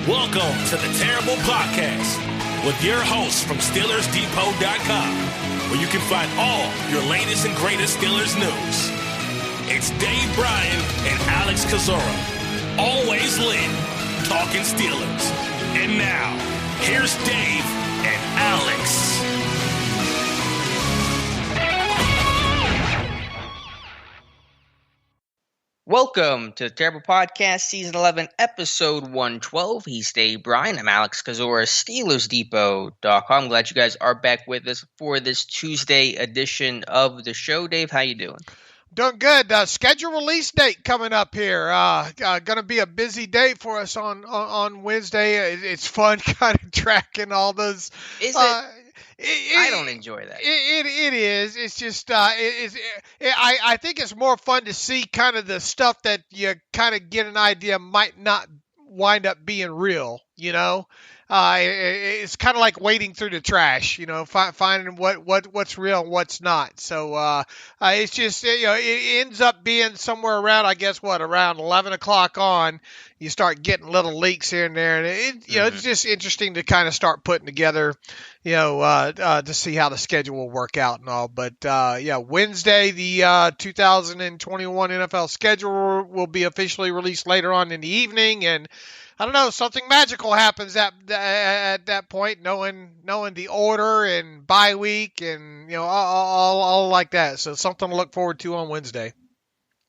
Welcome to the Terrible Podcast with your hosts from SteelersDepot.com, where you can find all your latest and greatest Steelers news. It's Dave Bryan and Alex Kozora, always lit, talking Steelers. And now, here's Dave and Alex. Welcome to the Terrible Podcast, Season 11, Episode 112. He's Dave Bryan. I'm Alex Kozora, SteelersDepot.com. I'm glad you guys are back with us for this Tuesday edition of the show. Dave, how you doing? Doing good. Schedule release date coming up here. Going to be a busy day for us on Wednesday. It's fun kind of tracking all those. Is it? I don't enjoy that. It is. It's just I think it's more fun to see kind of the stuff that you kind of get an idea might not wind up being real, you know. It's kind of like wading through the trash, you know, finding what's real and what's not. So it's just, you know, it ends up being somewhere around, I guess, around 11 o'clock on. You start getting little leaks here and there, and it's just interesting to kind of start putting together, to see how the schedule will work out and all. But Wednesday, the 2021 NFL schedule will be officially released later on in the evening, and I don't know, something magical happens at that point, knowing the order and bye week and all like that. So something to look forward to on Wednesday.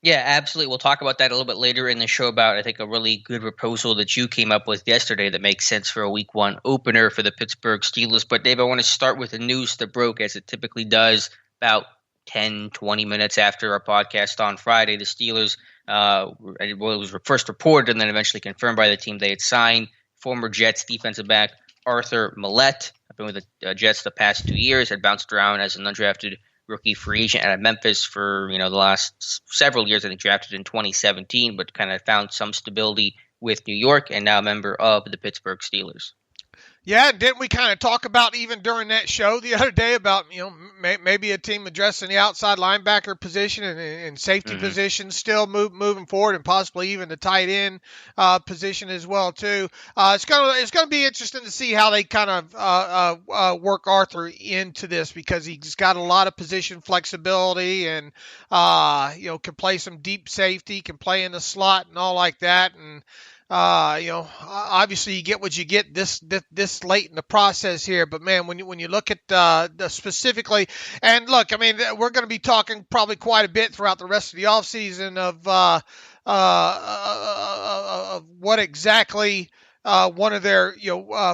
Yeah, absolutely. We'll talk about that a little bit later in the show about, I think, a really good proposal that you came up with yesterday that makes sense for a Week 1 opener for the Pittsburgh Steelers. But, Dave, I want to start with the news that broke, as it typically does, about 10, 20 minutes after our podcast on Friday. The Steelers, it was first reported and then eventually confirmed by the team they had signed former Jets defensive back Arthur Maulet. I've been with the Jets the past 2 years, had bounced around as an undrafted rookie free agent out of Memphis for the last several years. I think drafted in 2017, but kind of found some stability with New York and now a member of the Pittsburgh Steelers. Yeah, didn't we kind of talk about even during that show the other day about, maybe a team addressing the outside linebacker position and safety position still moving forward, and possibly even the tight end position as well too. It's gonna be interesting to see how they kind of work Arthur into this, because he's got a lot of position flexibility and can play some deep safety, can play in the slot and all like that, and obviously you get what you get this late in the process here. But man, when you look at the specifically, and look, I mean, we're going to be talking probably quite a bit throughout the rest of the offseason of what exactly one of their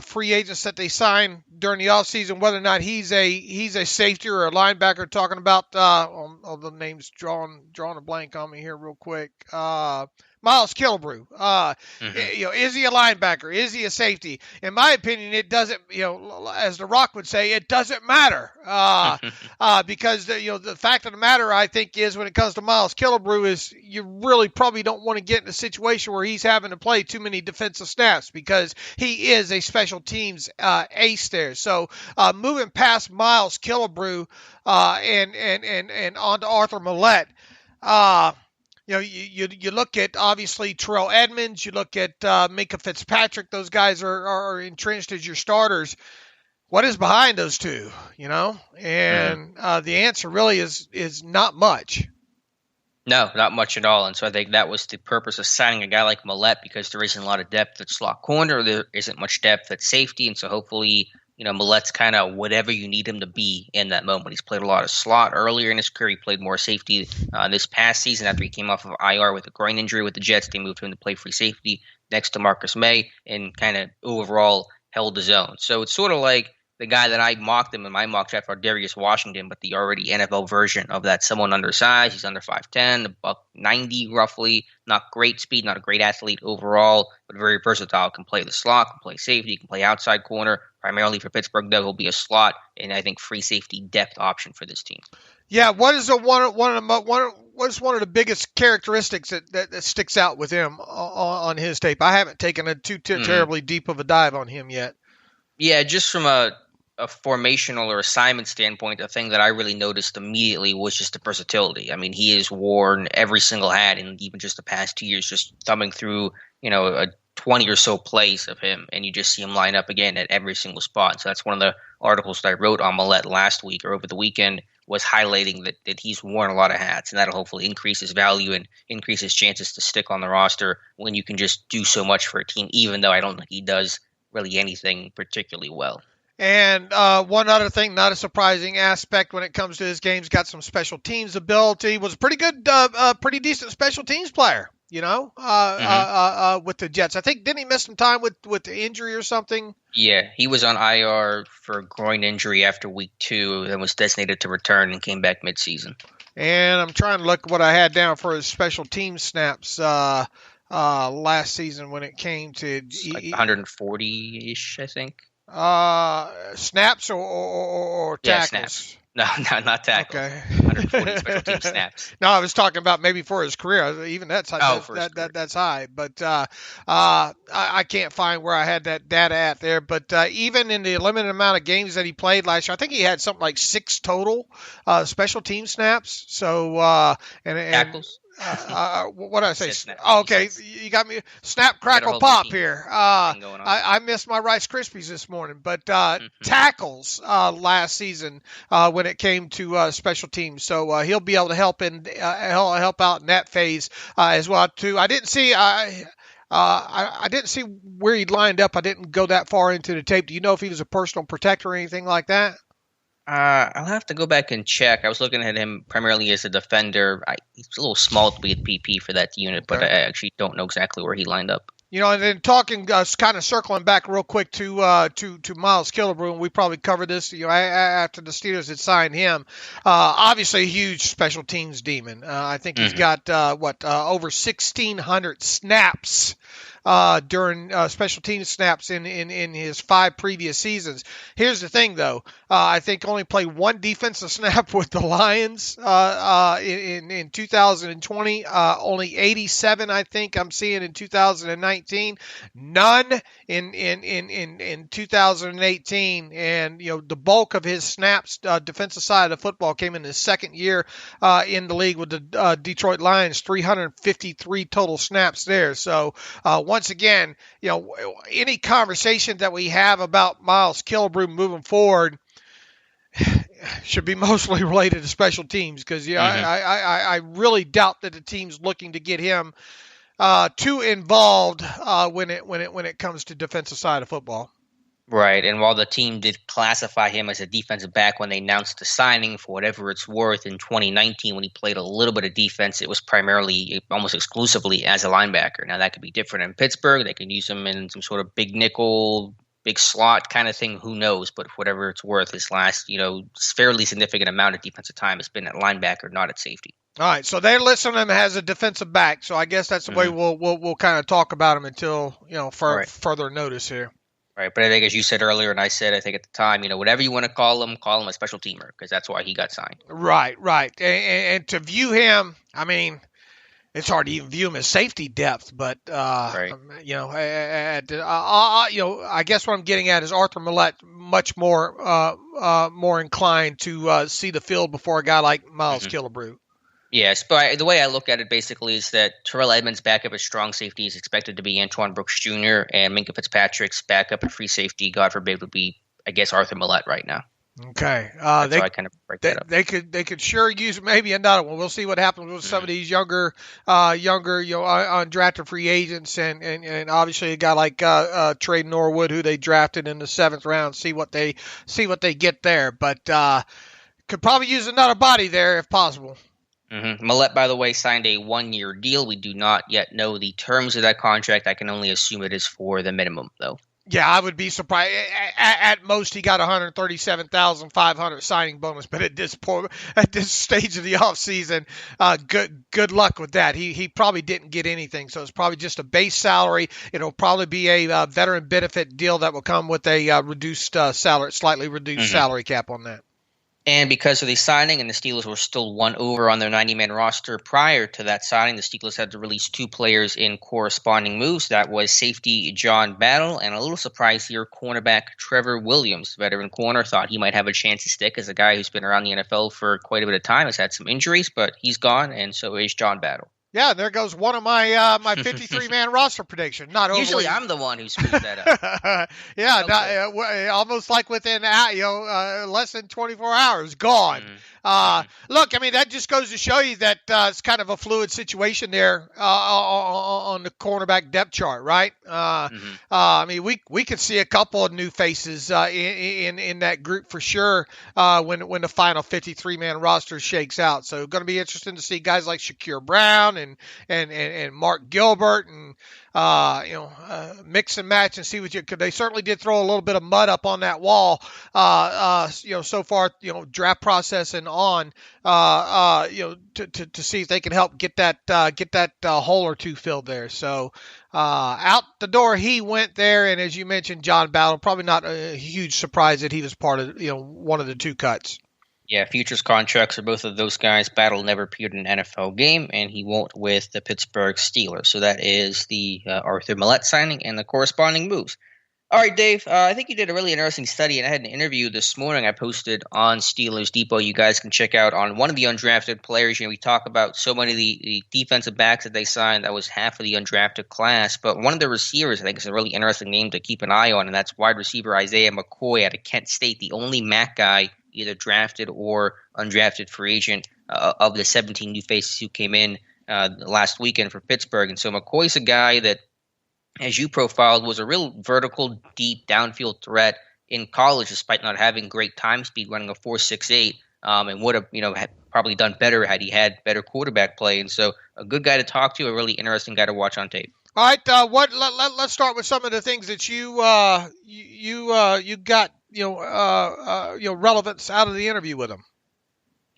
free agents that they signed during the offseason, whether or not he's a safety or a linebacker. Talking about the names drawing a blank on me here real quick. Miles Killebrew. Is he a linebacker? Is he a safety? In my opinion, it doesn't, as The Rock would say, it doesn't matter. Because the fact of the matter, I think, is when it comes to Miles Killebrew is you really probably don't want to get in a situation where he's having to play too many defensive snaps, because he is a special teams ace there. So moving past Miles Killebrew and on to Arthur Maulet, you look at, obviously, Terrell Edmonds, you look at Minkah Fitzpatrick. Those guys are entrenched as your starters. What is behind those two, And the answer really is not much. No, not much at all. And so I think that was the purpose of signing a guy like Maulet, because there isn't a lot of depth at slot corner. There isn't much depth at safety. And so hopefully, Maulet's kind of whatever you need him to be in that moment. He's played a lot of slot earlier in his career. He played more safety this past season after he came off of IR with a groin injury with the Jets. They moved him to play free safety next to Marcus May and kind of overall held his own. So it's sort of like the guy that I mocked him in my mock draft for Darius Washington, but the already NFL version of that. Someone undersized. He's under 5'10", $190 roughly. Not great speed, not a great athlete overall, but very versatile. Can play the slot, can play safety, can play outside corner. Primarily for Pittsburgh, though, he'll be a slot and I think free safety depth option for this team. Yeah, what is one of the biggest characteristics that sticks out with him on his tape? I haven't taken a terribly deep of a dive on him yet. Yeah, just from a formational or assignment standpoint, the thing that I really noticed immediately was just the versatility. I mean, he has worn every single hat in even just the past 2 years, just thumbing through, a 20 or so plays of him, and you just see him line up again at every single spot. So that's one of the articles that I wrote on Maulet last week or over the weekend, was highlighting that he's worn a lot of hats, and that'll hopefully increase his value and increase his chances to stick on the roster when you can just do so much for a team, even though I don't think he does really anything particularly well. And one other thing, not a surprising aspect when it comes to his game's got some special teams ability. Was a pretty good, pretty decent special teams player, with the Jets. I think, didn't he miss some time with the injury or something? Yeah, he was on IR for a groin injury after week 2 and was designated to return and came back midseason. And I'm trying to look what I had down for his special team snaps last season when it came to like 140-ish, I think. Snaps or tackles? Yeah, snaps. No, not tackles. Okay. 140 special team snaps. No, I was talking about maybe for his career. Even that's that's high. But I can't find where I had that data at there. But even in the limited amount of games that he played last year, I think he had something like 6 total special team snaps. So tackles. What did I say? Okay, you got me. Snap, crackle, pop here. I missed my Rice Krispies this morning, but tackles last season when it came to special teams, so he'll be able to help out in that phase as well too. I didn't see where he lined up. I didn't go that far into the tape. Do you know if he was a personal protector or anything like that? I'll have to go back and check. I was looking at him primarily as a defender. He's a little small to be at PP for that unit, but I actually don't know exactly where he lined up. And then talking, kind of circling back real quick to Miles Killebrew, and we probably covered this, after the Steelers had signed him. Obviously a huge special teams demon. I think he's got, over 1,600 snaps during special teams snaps in his 5 previous seasons. Here's the thing, though. I think only played 1 defensive snap with the Lions in 2020. Only 87, I think, I'm seeing in 2019. None in 2018. And, the bulk of his snaps, defensive side of the football, came in his second year in the league with the Detroit Lions, 353 total snaps there. So, once again, any conversation that we have about Miles Killebrew moving forward should be mostly related to special teams, because I really doubt that the team's looking to get him too involved when it comes to defensive side of football. Right, and while the team did classify him as a defensive back when they announced the signing, for whatever it's worth, in 2019 when he played a little bit of defense, it was primarily, almost exclusively, as a linebacker. Now, that could be different in Pittsburgh. They could use him in some sort of big nickel, big slot kind of thing. Who knows? But for whatever it's worth, his last, fairly significant amount of defensive time has been at linebacker, not at safety. All right, so they're listing him as a defensive back. So I guess that's the way we'll kind of talk about him until further notice here. Right, but I think, as you said earlier, and I said, I think at the time, whatever you want to call him a special teamer, because that's why he got signed. Right. And to view him, I mean, it's hard to even view him as safety depth, but I guess what I'm getting at is Arthur Maulet much more inclined to see the field before a guy like Miles Killebrew. Yes, but the way I look at it basically is that Terrell Edmonds' backup at strong safety is expected to be Antoine Brooks Jr., and Minkah Fitzpatrick's backup at free safety, God forbid, would be, I guess, Arthur Maulet right now. Okay. That's how I kind of break that up. They could sure use maybe another one. We'll see what happens with some of these younger, undrafted free agents, and obviously a guy like Trey Norwood, who they drafted in the 7th round. See what they get there, but could probably use another body there if possible. Maulet, by the way, signed a 1-year deal. We do not yet know the terms of that contract. I can only assume it is for the minimum, though. Yeah, I would be surprised. At most, he got $137,500 signing bonus, but at this stage of the offseason, good luck with that. He probably didn't get anything, so it's probably just a base salary. It'll probably be a veteran benefit deal that will come with a reduced salary, slightly reduced salary cap on that. And because of the signing, and the Steelers were still 1 over on their 90-man roster prior to that signing, the Steelers had to release 2 players in corresponding moves. That was safety John Battle, and a little surprise here, cornerback Trevor Williams, veteran corner. Thought he might have a chance to stick as a guy who's been around the NFL for quite a bit of time, has had some injuries, but he's gone, and so is John Battle. Yeah, there goes one of my my 53-man roster prediction. Not Usually I'm the one who screws that up. Yeah, Okay. almost like within less than 24 hours, gone. Look, I mean, that just goes to show you that it's kind of a fluid situation there on the cornerback depth chart, right? I mean, we could see a couple of new faces in that group for sure when the final 53-man roster shakes out. So going to be interesting to see guys like Shakur Brown and Mark Gilbert and mix and match and see what because they certainly did throw a little bit of mud up on that wall so far draft process and on to see if they can help get that hole or two filled there. So out the door he went there, and as you mentioned, John Battle, probably not a huge surprise that he was part of one of the two cuts. Yeah, futures contracts for both of those guys. Battle never appeared in an NFL game, and he won't with the Pittsburgh Steelers. So that is the Arthur Maulet signing and the corresponding moves. All right, Dave, I think you did a really interesting study, and I had an interview this morning I posted on Steelers Depot. You guys can check out on one of the undrafted players. We talk about so many of the defensive backs that they signed. That was half of the undrafted class. But one of the receivers, I think, is a really interesting name to keep an eye on, and that's wide receiver Isaiah McKoy out of Kent State, the only MAC guy either drafted or undrafted free agent of the 17 new faces who came in last weekend for Pittsburgh. And so McCoy's a guy that, as you profiled, was a real vertical, deep, downfield threat in college, despite not having great time speed, running a 4.68, and would have had probably done better had he had better quarterback play. And so a good guy to talk to, a really interesting guy to watch on tape. All right, let's start with some of the things that you got relevance out of the interview with him.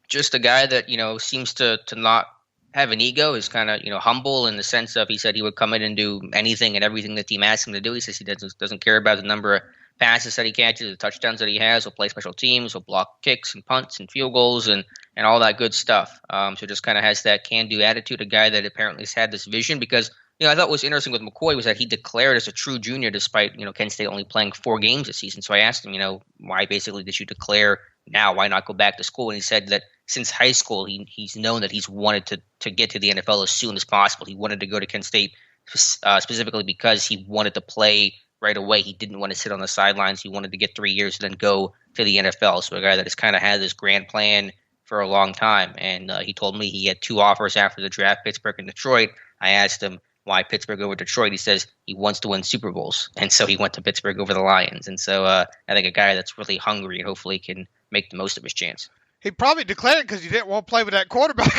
Just a guy that seems to not have an ego, is kind of humble in the sense of, he said he would come in and do anything and everything the team asks him to do. He says he doesn't care about the number of passes that he catches, the touchdowns that he has. He'll play special teams, he'll block kicks and punts and field goals and all that good stuff. So just kind of has that can-do attitude. A guy that apparently has had this vision, because I thought what was interesting with McCoy was that he declared as a true junior despite, Kent State only playing 4 games this season. So I asked him, why basically did you declare now? Why not go back to school? And he said that since high school, he's known that he's wanted to get to the NFL as soon as possible. He wanted to go to Kent State specifically because he wanted to play right away. He didn't want to sit on the sidelines. He wanted to get 3 years and then go to the NFL. So a guy that has kind of had this grand plan for a long time. And he told me he had 2 offers after the draft, Pittsburgh and Detroit. I asked him, why Pittsburgh over Detroit? He says he wants to win Super Bowls, and so he went to Pittsburgh over the Lions. And so I think a guy that's really hungry and hopefully can make the most of his chance. He probably declared it because he didn't want to play with that quarterback.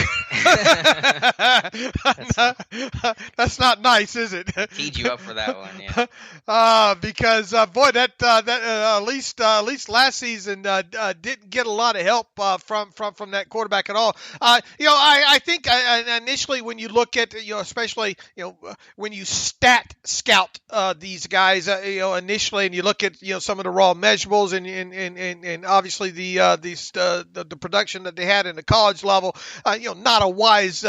That's not nice, is it? Teed you up for that one, yeah. Because boy, that at least last season didn't get a lot of help from that quarterback at all. I think initially when you look at especially when you stat scout these guys initially, and you look at some of the raw measurables and obviously the production that they had in the college level, not a wise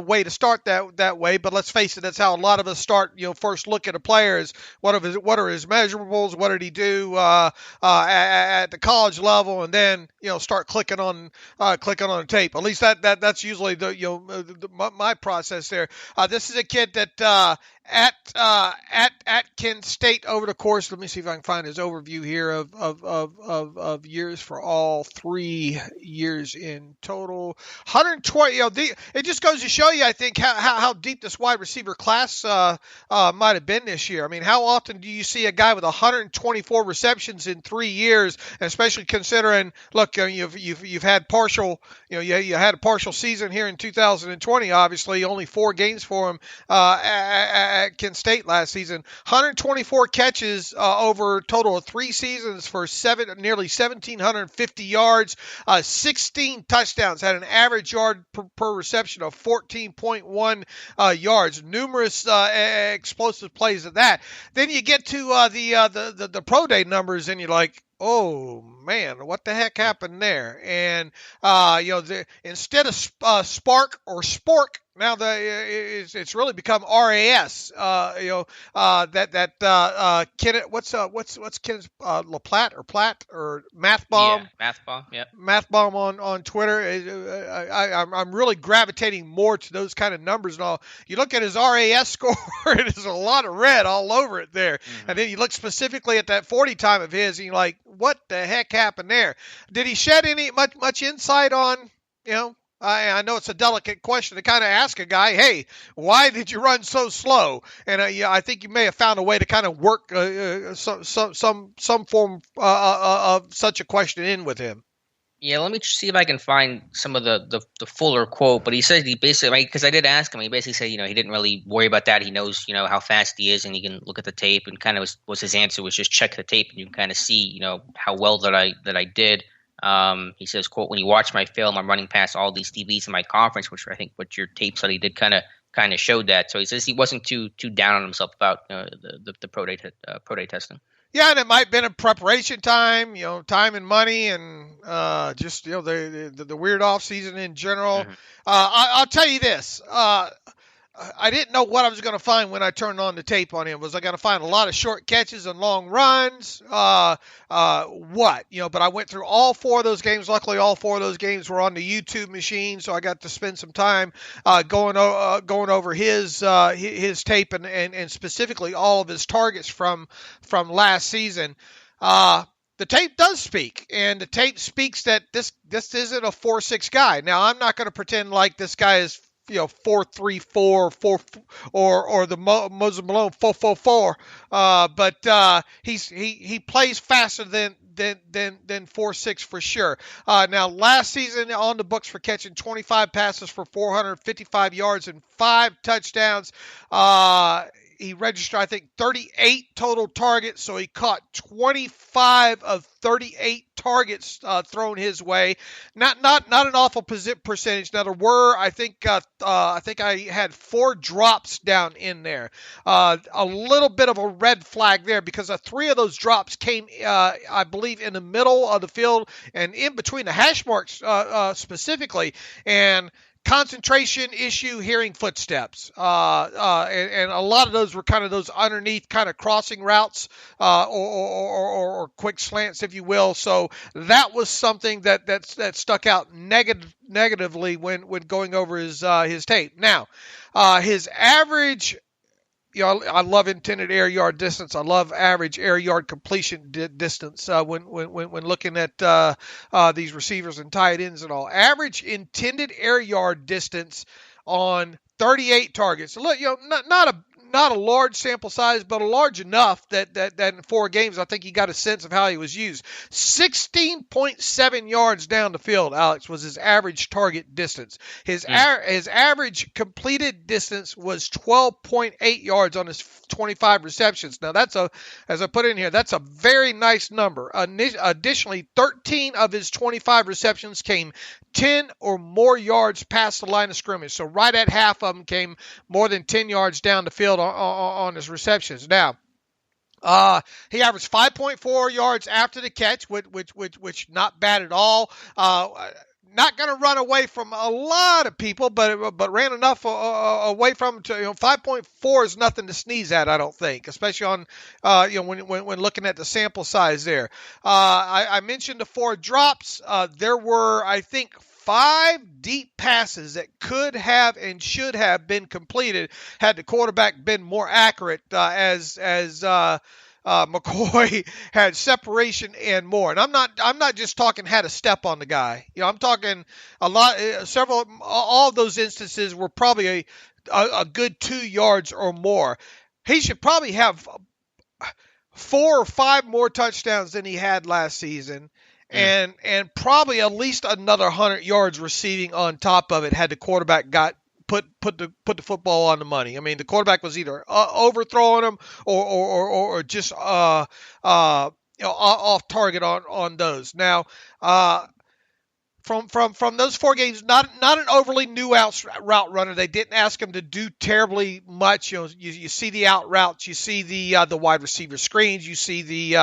way to start that way. But let's face it, that's how a lot of us start. First look at a player is what are his measurables, what did he do at the college level, and then start clicking on the tape. At least that's usually my process there. This is a kid that at Kent State over the course. Let me see if I can find his overview here of years for all 3 years in total. 120. It just goes to show you, I think, how deep this wide receiver class might have been this year. I mean, how often do you see a guy with 124 receptions in 3 years, and especially considering, look, you've had partial, you had a partial season here in 2020. Obviously, only 4 games for him at Kent State last season. 124 catches over a total of 3 seasons for nearly 1,750 yards, 16 touchdowns, had an average yard per reception of 14.1 yards. Numerous explosive plays of that. Then you get to the pro day numbers, and you're like, Oh man, what the heck happened there? And instead of Spark or Spork, now it's really become RAS. Kenneth, what's Kenneth LaPlatte or Platt or Math Bomb? Yeah, Math Bomb. Yep. Math Bomb on Twitter. I'm really gravitating more to those kind of numbers and all. You look at his RAS score, and there's a lot of red all over it there. And then you look specifically at that 40 time of his, and you're like, what the heck happened there? Did he shed any much insight on, I know it's a delicate question to kind of ask a guy, hey, why did you run so slow? And I think you may have found a way to kind of work some form of such a question in with him. Yeah, let me see if I can find some of the fuller quote. But he said he basically, because I did ask him, he basically said, he didn't really worry about that. He knows, how fast he is, and he can look at the tape. And kind of was his answer was just check the tape, and you can kind of see, how well that I did. He says, quote, when you watch my film, I'm running past all these DBs in my conference, which I think what your tape study did kind of showed that. So he says he wasn't too down on himself about the pro day testing. Yeah, and it might have been a preparation time, time and money, and just the weird off season in general. Mm-hmm. I'll tell you this. I didn't know what I was going to find when I turned on the tape on him. Was I going to find a lot of short catches and long runs? But I went through all four of those games. Luckily, all four of those games were on the YouTube machine, so I got to spend some time going over his tape and specifically all of his targets from last season. The tape does speak, and the tape speaks that this isn't a 4.6 guy. Now, I'm not going to pretend like this guy is 4.34, 4 or the Moses Malone 4.44. But he plays faster than 4.6 for sure. Now last season on the books for catching 25 passes for 455 yards and 5 touchdowns. He registered, I think, 38 total targets, so he caught 25 of 38 targets thrown his way. Not an awful percentage. Now there were, I think I had 4 drops down in there. A little bit of a red flag there because 3 of those drops came, I believe, in the middle of the field and in between the hash marks specifically. And concentration issue, hearing footsteps, and a lot of those were kind of those underneath kind of crossing routes or quick slants, if you will. So that was something that stuck out negatively when going over his tape. Now, his average. I love intended air yard distance. I love average air yard completion distance when looking at these receivers and tight ends and all. Average intended air yard distance on 38 targets. Look, not a large sample size, but a large enough that in 4 games, I think you got a sense of how he was used. 16.7 yards down the field, Alex, was his average target distance. His average completed distance was 12.8 yards on his 25 receptions. Now as I put in here, that's a very nice number. Additionally, 13 of his 25 receptions came 10 or more yards past the line of scrimmage. So right at half of them came more than 10 yards down the field on his receptions. Now, he averaged 5.4 yards after the catch, which not bad at all. Not going to run away from a lot of people, but ran enough away from him to 5.4 is nothing to sneeze at, I don't think, especially on when looking at the sample size there. I mentioned the 4 drops. There were, I think, 5 deep passes that could have and should have been completed had the quarterback been more accurate as McCoy had separation and more. And I'm not just talking had a step on the guy. I'm talking all of those instances were probably a good 2 yards or more. He should probably have 4 or 5 more touchdowns than he had last season. And probably at least another 100 yards receiving on top of it had the quarterback put the football on the money. I mean, the quarterback was either overthrowing him or just off target on those. Now, from those 4 games, not an overly nuanced route runner. They didn't ask him to do terribly much. You see the out routes, you see the wide receiver screens, you see the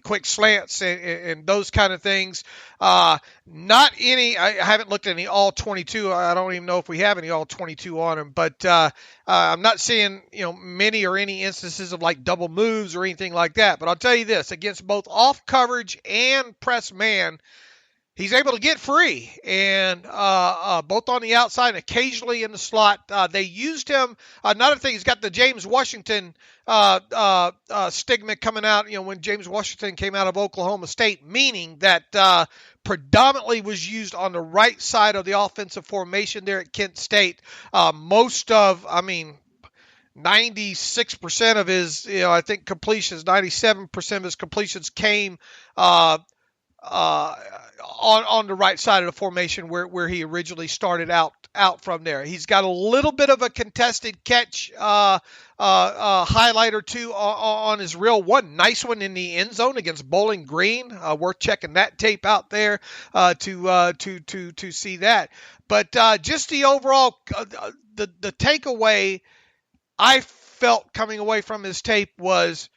quick slants and those kind of things. Not any. I haven't looked at any all 22. I don't even know if we have any all 22 on him. But I'm not seeing many or any instances of like double moves or anything like that. But I'll tell you this: against both off coverage and press man, he's able to get free, and both on the outside and occasionally in the slot. They used him. Another thing, he's got the James Washington stigma coming out. When James Washington came out of Oklahoma State, meaning that predominantly was used on the right side of the offensive formation there at Kent State. 96% of his, I think completions, 97% of his completions came on the right side of the formation where he originally started out from there. He's got a little bit of a contested catch highlight or two on his reel. One nice one in the end zone against Bowling Green. Worth checking that tape out there to see that. But just the overall the takeaway I felt coming away from his tape was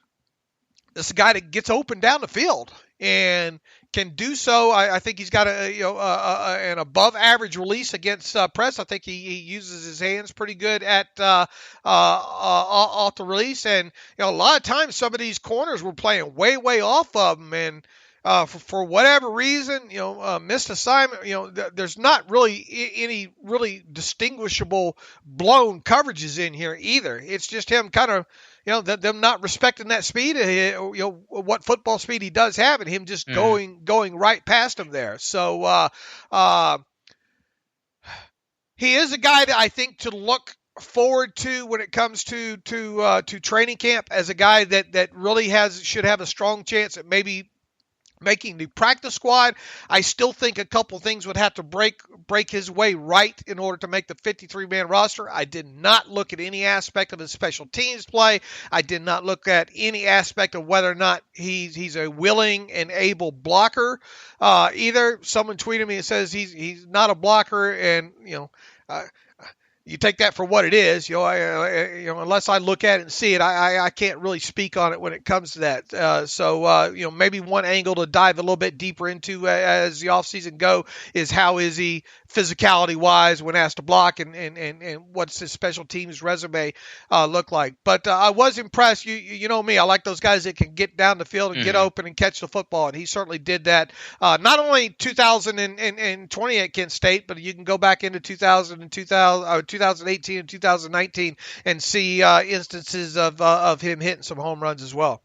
this guy that gets open down the field and can do so. I think he's got an above average release against press. I think he uses his hands pretty good at off the release. And a lot of times some of these corners were playing way off of him, and for whatever reason, missed assignment. There's not really any really distinguishable blown coverages in here either. It's just him kind of, them not respecting that speed, what football speed he does have, and him just going right past him there. So he is a guy that I think to look forward to when it comes to training camp, as a guy that really should have a strong chance at maybe making the practice squad. I still think a couple things would have to break his way right in order to make the 53-man roster. I did not look at any aspect of his special teams play. I did not look at any aspect of whether or not he's a willing and able blocker either. Someone tweeted me and says he's not a blocker, and you take that for what it is. Unless I look at it and see it, I can't really speak on it when it comes to that. So maybe one angle to dive a little bit deeper into as the offseason go is how is he physicality-wise when asked to block, and what's his special teams resume look like. But I was impressed. You know me, I like those guys that can get down the field and get open and catch the football, and he certainly did that. Not only 2020 at Kent State, but you can go back into 2018 and 2019 and see instances of him hitting some home runs as well.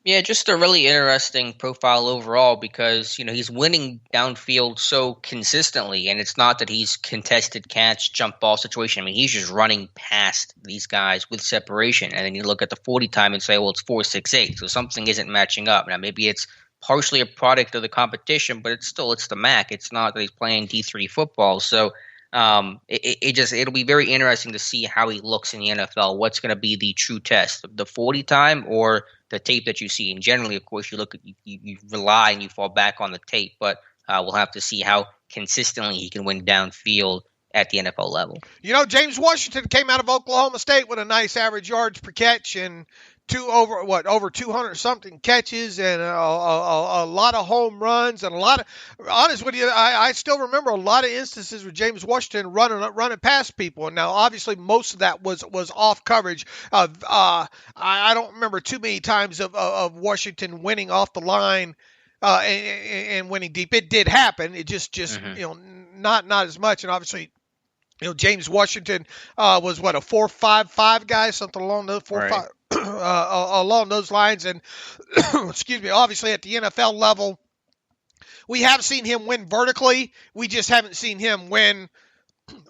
Yeah, just a really interesting profile overall, because he's winning downfield so consistently, and it's not that he's contested catch, jump ball situation. I mean, he's just running past these guys with separation, and then you look at the 40 time and say, well, it's 4.68, so something isn't matching up. Now, maybe it's partially a product of the competition, but it's the MAC. It's not that he's playing D3 football, so it'll be very interesting to see how he looks in the NFL. What's going to be the true test, the 40 time or the tape that you see? And generally, of course, you rely and you fall back on the tape, but we'll have to see how consistently he can win downfield at the NFL level. James Washington came out of Oklahoma State with a nice average yards per catch and over 200 something catches and a lot of home runs and a lot of, honest with you, I still remember a lot of instances with James Washington running past people. And now obviously most of that was off coverage. I don't remember too many times of Washington winning off the line and winning deep. It did happen. It just not as much. And obviously, James Washington was a 4.55 guy, something along those 4.5. Along those lines, and excuse me, obviously at the NFL level, we have seen him win vertically. We just haven't seen him win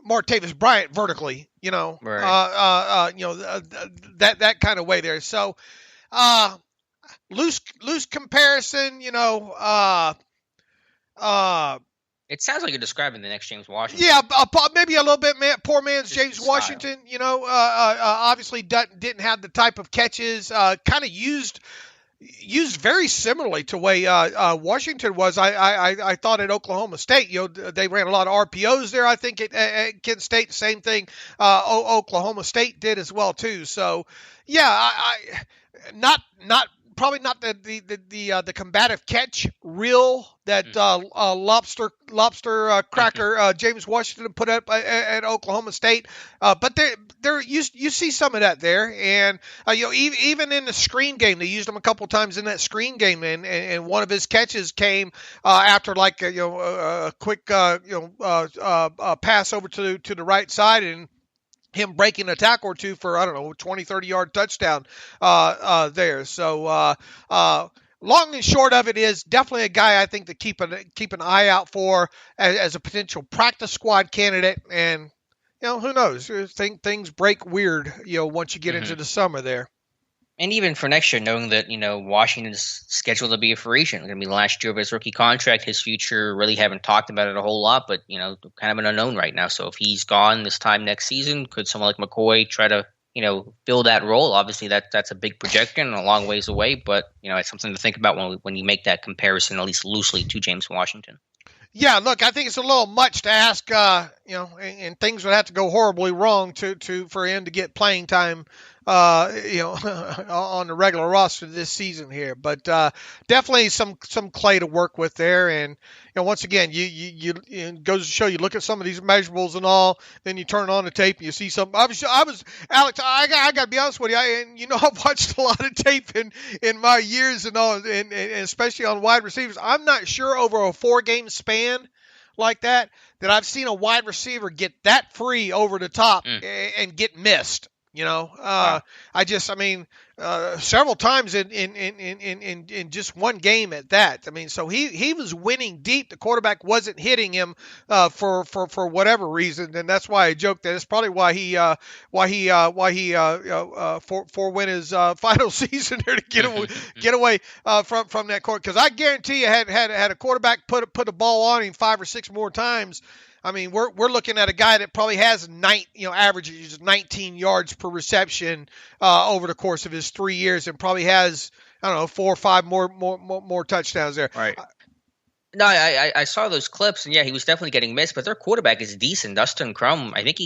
Martavis Bryant vertically. Right. That kind of way there. So, loose comparison. It sounds like you're describing the next James Washington. Yeah, maybe a little bit poor man's James Washington. Obviously didn't have the type of catches. Kind of used, used very similarly to the way Washington was. I thought at Oklahoma State, they ran a lot of RPOs there. I think at Kent State, the same thing. Oklahoma State did as well too. So yeah, probably not the combative catch reel that lobster cracker James Washington put up at Oklahoma State, but there you see some of that there, and even in the screen game they used him a couple times in that screen game, and one of his catches came after like a quick pass over to the right side, and him breaking a tackle or two for, 20, 30-yard touchdown there. So long and short of it is definitely a guy I think to keep an eye out for as a potential practice squad candidate. And, who knows? Things break weird, once you get into the summer there. And even for next year, knowing that, Washington's scheduled to be a free agent, going to be the last year of his rookie contract, his future, really haven't talked about it a whole lot, but, kind of an unknown right now. So if he's gone this time next season, could someone like McCoy try to, fill that role? Obviously, that's a big projection and a long ways away, but, it's something to think about when you make that comparison, at least loosely, to James Washington. Yeah, look, I think it's a little much to ask, and things would have to go horribly wrong for him to get playing time, on the regular roster this season here. But definitely some clay to work with there. And once again, you it goes to show, you look at some of these measurables and all, then you turn on the tape and you see some. I was Alex. I got to be honest with you. I've watched a lot of tape in my years and all, and especially on wide receivers. I'm not sure over a 4-game span like that I've seen a wide receiver get that free over the top and get missed. Wow. Several times in just one game at that. So he was winning deep. The quarterback wasn't hitting him for whatever reason, and that's why I joked that it's probably why he forewent his final season there to get away from that court. Because I guarantee you, had a quarterback put the ball on him 5 or 6 more times, we're looking at a guy that probably has averages 19 yards per reception over the course of his 3 years, and probably has 4 or 5 more touchdowns there. Right. No, I saw those clips, and yeah, he was definitely getting missed. But their quarterback is decent, Dustin Crum. I think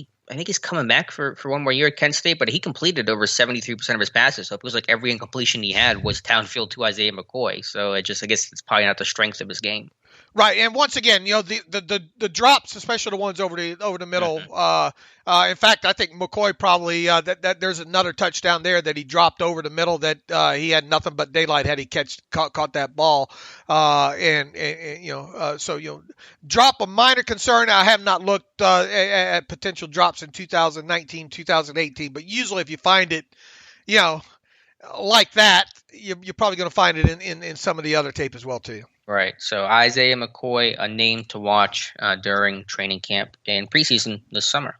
he's coming back for one more year at Kent State, but he completed over 73% of his passes. So it was like every incompletion he had was downfield to Isaiah McKoy. So I guess it's probably not the strength of his game. Right, and once again, the drops, especially the ones over the middle. In fact, I think McCoy probably that there's another touchdown there that he dropped over the middle that he had nothing but daylight had he caught that ball. Drop a minor concern. I have not looked at potential drops in 2019, 2018, but usually if you find it, like that, you're probably going to find it in some of the other tape as well too. Right. So Isaiah McKoy, a name to watch during training camp and preseason this summer.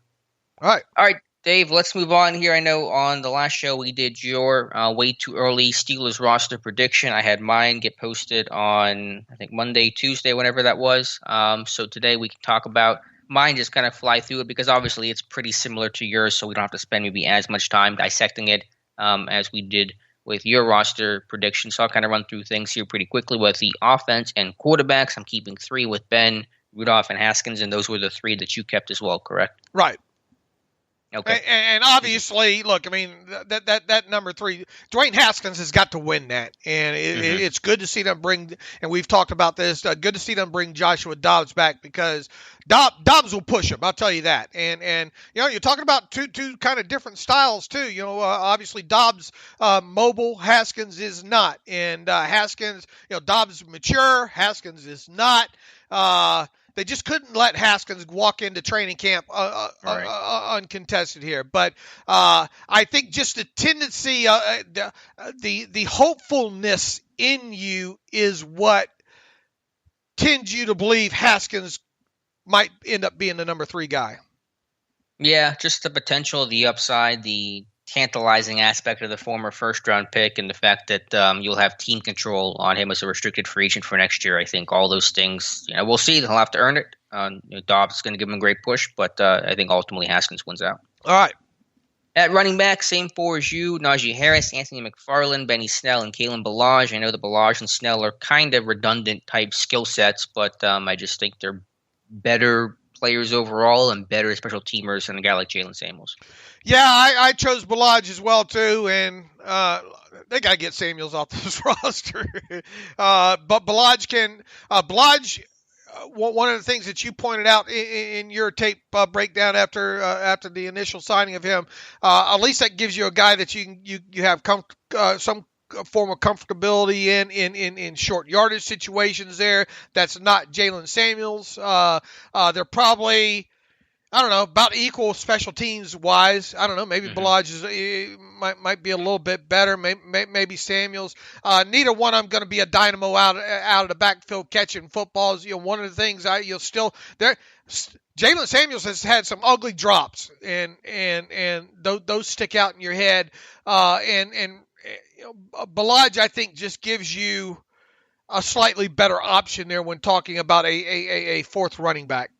All right, Dave, let's move on here. I know on the last show we did your way too early Steelers roster prediction. I had mine get posted on, I think, Monday, Tuesday, whenever that was. So today we can talk about mine, just kind of fly through it because obviously it's pretty similar to yours, so we don't have to spend maybe as much time dissecting it as we did with your roster prediction. So I'll kind of run through things here pretty quickly with the offense and quarterbacks. I'm keeping 3 with Ben, Rudolph, and Haskins, and those were the 3 that you kept as well, correct? Right. Okay. And obviously, look, that number 3, Dwayne Haskins has got to win that. And it's good to see them bring, and we've talked about this, good to see them bring Joshua Dobbs back because Dobbs will push him. I'll tell you that. And you're talking about two kind of different styles too. Obviously Dobbs mobile, Haskins is not. And Haskins, Dobbs mature, Haskins is not. They just couldn't let Haskins walk into training camp uncontested here. But I think just the tendency, the hopefulness in you is what tends you to believe Haskins might end up being the number 3 guy. Yeah, just the potential, the upside, the tantalizing aspect of the former first-round pick, and the fact that you'll have team control on him as a restricted free agent for next year. I think all those things, we'll see. He'll have to earn it. Dobbs is going to give him a great push, but I think ultimately Haskins wins out. All right. At running back, same four as you: Najee Harris, Anthony McFarland, Benny Snell, and Kalen Ballage. I know the Ballage and Snell are kind of redundant type skill sets, but I just think they're better players overall and better special teamers than a guy like Jalen Samuels. Yeah, I chose Ballage as well too, and they got to get Samuels off this roster. But Ballage can Ballage. One of the things that you pointed out in your tape breakdown after the initial signing of him, at least that gives you a guy that you have some form of comfortability in short yardage situations there. That's not Jalen Samuels. They're probably, I don't know, about equal special teams wise. I don't know. Maybe Ballage might be a little bit better. Maybe Samuels. Neither one of them going to be a dynamo out of the backfield catching footballs. One of the things Jalen Samuels has had some ugly drops, and those stick out in your head. Ballage, I think, just gives you a slightly better option there when talking about a fourth running back.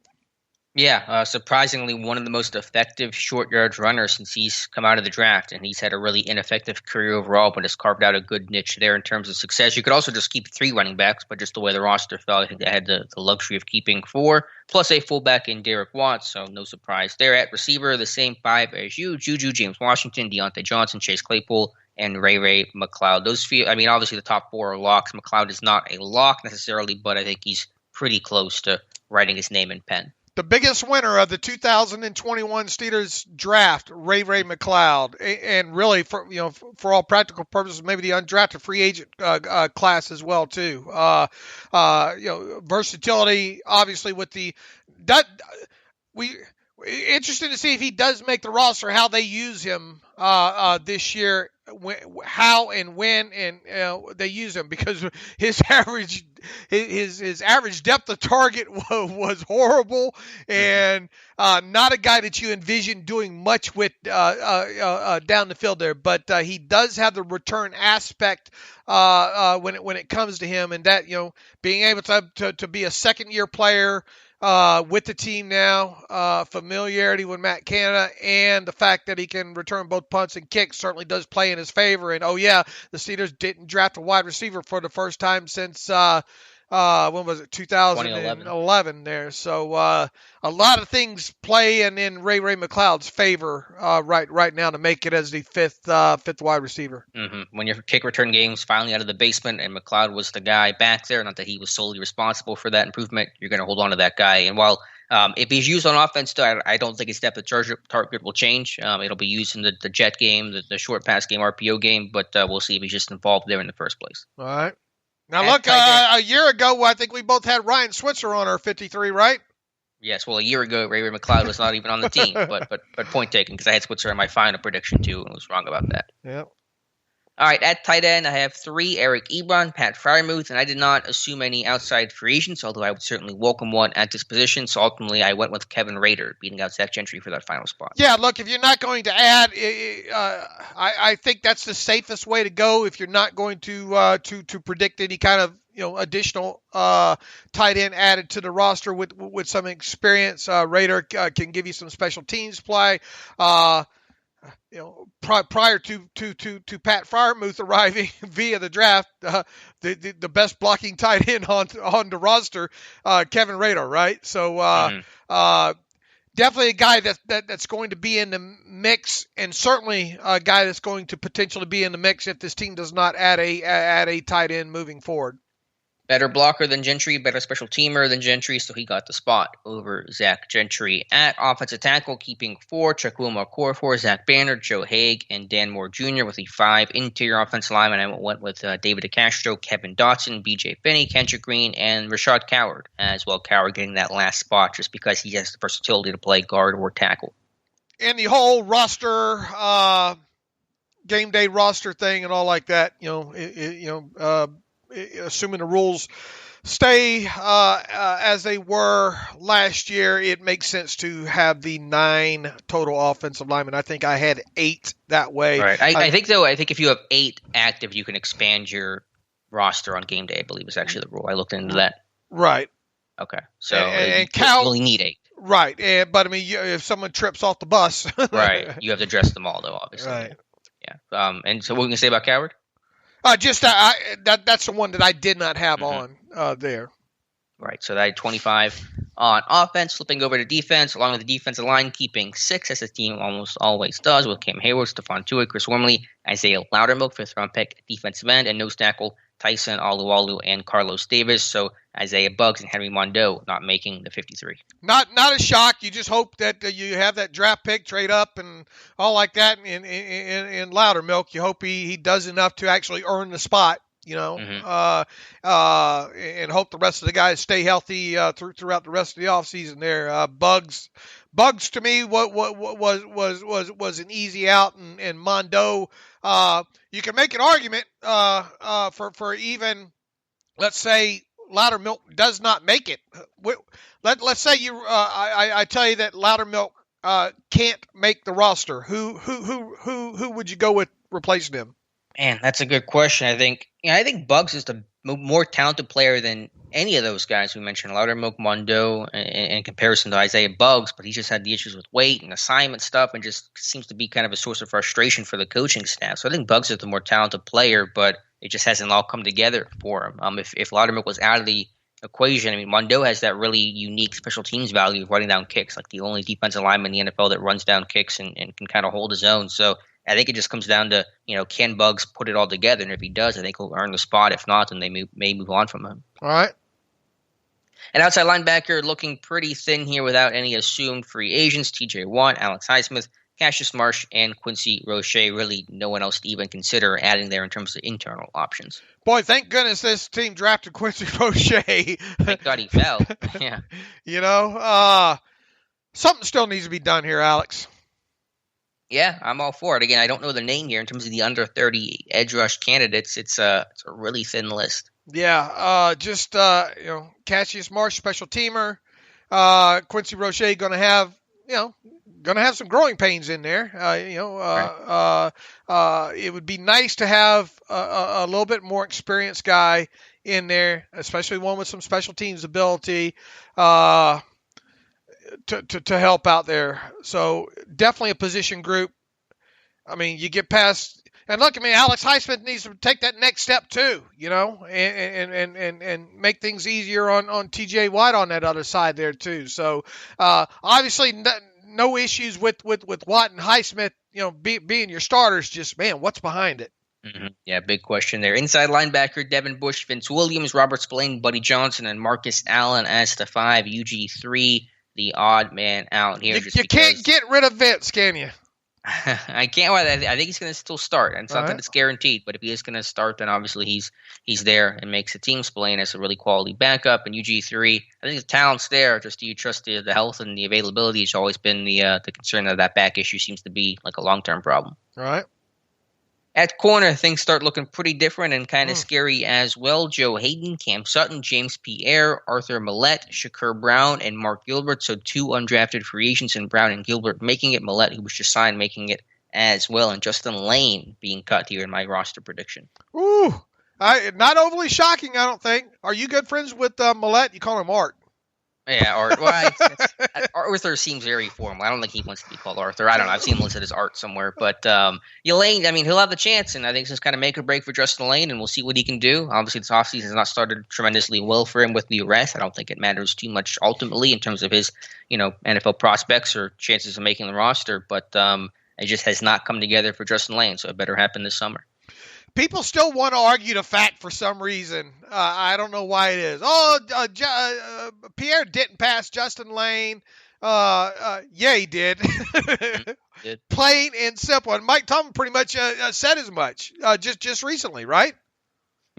Yeah, surprisingly, one of the most effective short yards runners since he's come out of the draft, and he's had a really ineffective career overall, but has carved out a good niche there in terms of success. You could also just keep three running backs, but just the way the roster fell, I think they had the luxury of keeping four, plus a fullback in Derek Watts, so no surprise there. At receiver, the same five as you: Juju, James Washington, Deontay Johnson, Chase Claypool, and Ray McLeod. Obviously the top four are locks. McLeod is not a lock necessarily, but I think he's pretty close to writing his name in pen. The biggest winner of the 2021 Steelers draft, Ray McLeod, and really for all practical purposes, maybe the undrafted free agent class as well too. Versatility, obviously, interesting to see if he does make the roster, how they use him this year, how and when they use him, because his average depth of target was horrible, and not a guy that you envision doing much with down the field there. But he does have the return aspect when it comes to him, and that being able to be a second year player with the team now, familiarity with Matt Canada, and the fact that he can return both punts and kicks certainly does play in his favor. And the Steelers didn't draft a wide receiver for the first time since when was it, 2011 there. So a lot of things play in Ray McLeod's favor right now to make it as the fifth wide receiver. When your kick return game's finally out of the basement and McLeod was the guy back there, not that he was solely responsible for that improvement, you're going to hold on to that guy. And while if he's used on offense, too, I don't think his depth of target will change. It'll be used in the jet game, the short pass game, RPO game, but we'll see if he's just involved there in the first place. All right. Now, look, a year ago, I think we both had Ryan Switzer on our 53, right? Yes, well, a year ago, Ray McLeod was not even on the team, but point taken, because I had Switzer in my final prediction, too, and was wrong about that. Yep. All right, at tight end, I have three: Eric Ebron, Pat Freiermuth, and I did not assume any outside free agents, although I would certainly welcome one at this position. So ultimately, I went with Kevin Rader, beating out Zach Gentry for that final spot. Yeah, look, if you're not going to add, I think that's the safest way to go. If you're not going to predict any kind of additional tight end added to the roster with some experience, Rader can give you some special teams play. Prior to Pat Freiermuth arriving via the draft, the best blocking tight end on the roster, Kevin Rader, right? So definitely a guy that's going to be in the mix, and certainly a guy that's going to potentially be in the mix if this team does not add a tight end moving forward. Better blocker than Gentry, better special teamer than Gentry, so he got the spot over Zach Gentry. At offensive tackle, keeping four: Chukwuma Okorafor, Zach Banner, Joe Haig, and Dan Moore Jr. with the five interior offensive linemen. I went with David DeCastro, Kevin Dotson, B.J. Finney, Kendrick Green, and Rashad Coward as well. Coward getting that last spot just because he has the versatility to play guard or tackle. And the whole roster, game day roster thing and all like that, assuming the rules stay as they were last year, it makes sense to have the 9 total offensive linemen. I think I had 8 that way. Right. I think if you have 8 active, you can expand your roster on game day, I believe is actually the rule. I looked into that. Right. Okay. So and you only need 8. Right, but I mean, if someone trips off the bus, right, you have to address them all, though, obviously. Right. Yeah. And so what we can say about Coward? That's the one that I did not have on there. Right, so that had 25 on offense, flipping over to defense, along with the defensive line, keeping 6 as the team almost always does, with Cam Hayward, Stephon Tuitt, Chris Wormley, Isaiah Loudermilk, 5th-round pick, defensive end, and nose tackle Tyson Alualu and Carlos Davis. So Isaiah Buggs and Henry Mondeau not making the 53. Not a shock. You just hope that you have that draft pick, trade up, and all like that. In Loudermilk, you hope he does enough to actually earn the spot. And hope the rest of the guys stay healthy throughout the rest of the offseason there. Buggs to me was an easy out, and Mondeau, you can make an argument for even, let's say, Loudermilk does not make it. Let's say I tell you that Loudermilk can't make the roster. Who would you go with replacing him? Man, that's a good question. I think Buggs is the more talented player than any of those guys we mentioned, Loudermilk, Mondeau, in comparison to Isaiah Buggs, but he just had the issues with weight and assignment stuff and just seems to be kind of a source of frustration for the coaching staff. So I think Buggs is the more talented player, but it just hasn't all come together for him. If Loudermilk was out of the equation, I mean, Mondeau has that really unique special teams value of running down kicks, like the only defensive lineman in the NFL that runs down kicks and can kind of hold his own. So I think it just comes down to, can Buggs put it all together? And if he does, I think he'll earn the spot. If not, then they may move on from him. All right. And outside linebacker, looking pretty thin here without any assumed free agents. TJ Watt, Alex Highsmith, Cassius Marsh, and Quincy Roche. Really no one else to even consider adding there in terms of internal options. Boy, thank goodness this team drafted Quincy Roche. Thank God he fell. Yeah. Something still needs to be done here, Alex. Yeah, I'm all for it. Again, I don't know the name here in terms of the under 30 edge rush candidates. It's a really thin list. Yeah, Cassius Marsh, special teamer. Quincy Roche going to have some growing pains in there. It would be nice to have a little bit more experienced guy in there, especially one with some special teams ability. To help out there. So definitely a position group. I mean, you get past, and look, I mean, Alex Highsmith needs to take that next step too, and make things easier on TJ Watt on that other side there too. So obviously no issues with Watt and Highsmith, being your starters. Just, man, what's behind it? Mm-hmm. Yeah, big question there. Inside linebacker, Devin Bush, Vince Williams, Robert Spillane, Buddy Johnson, and Marcus Allen as the 5. UG3. The odd man out here. You can't get rid of Vince, can you? I can't. I think he's going to still start. And it's not that it's guaranteed, but if he is going to start, then obviously he's there and makes the team. Spillane as a really quality backup. And UG3, I think the talent's there. Just do you trust the health and the availability? It's always been the concern that back issue seems to be like a long-term problem. All right. At corner, things start looking pretty different and kind of scary as well. Joe Hayden, Cam Sutton, James Pierre, Arthur Maulet, Shakur Brown, and Mark Gilbert. So 2 undrafted free agents, and Brown and Gilbert making it. Maulet, who was just signed, making it as well. And Justin Lane being cut here in my roster prediction. Ooh, not overly shocking, I don't think. Are you good friends with Maulet? You call him Art. Yeah, Art. Well, Arthur seems very formal. I don't think he wants to be called Arthur. I don't know. I've seen him listed as Art somewhere. But Lane, I mean, he'll have the chance, and I think it's just kind of make or break for Justin Lane, and we'll see what he can do. Obviously, this offseason has not started tremendously well for him with the arrest. I don't think it matters too much ultimately in terms of his, NFL prospects or chances of making the roster. But it just has not come together for Justin Lane, so it better happen this summer. People still want to argue the fact for some reason. I don't know why it is. Pierre didn't pass Justin Lane. Yeah, he did. Plain and simple. And Mike Tomlin pretty much said as much just recently, right?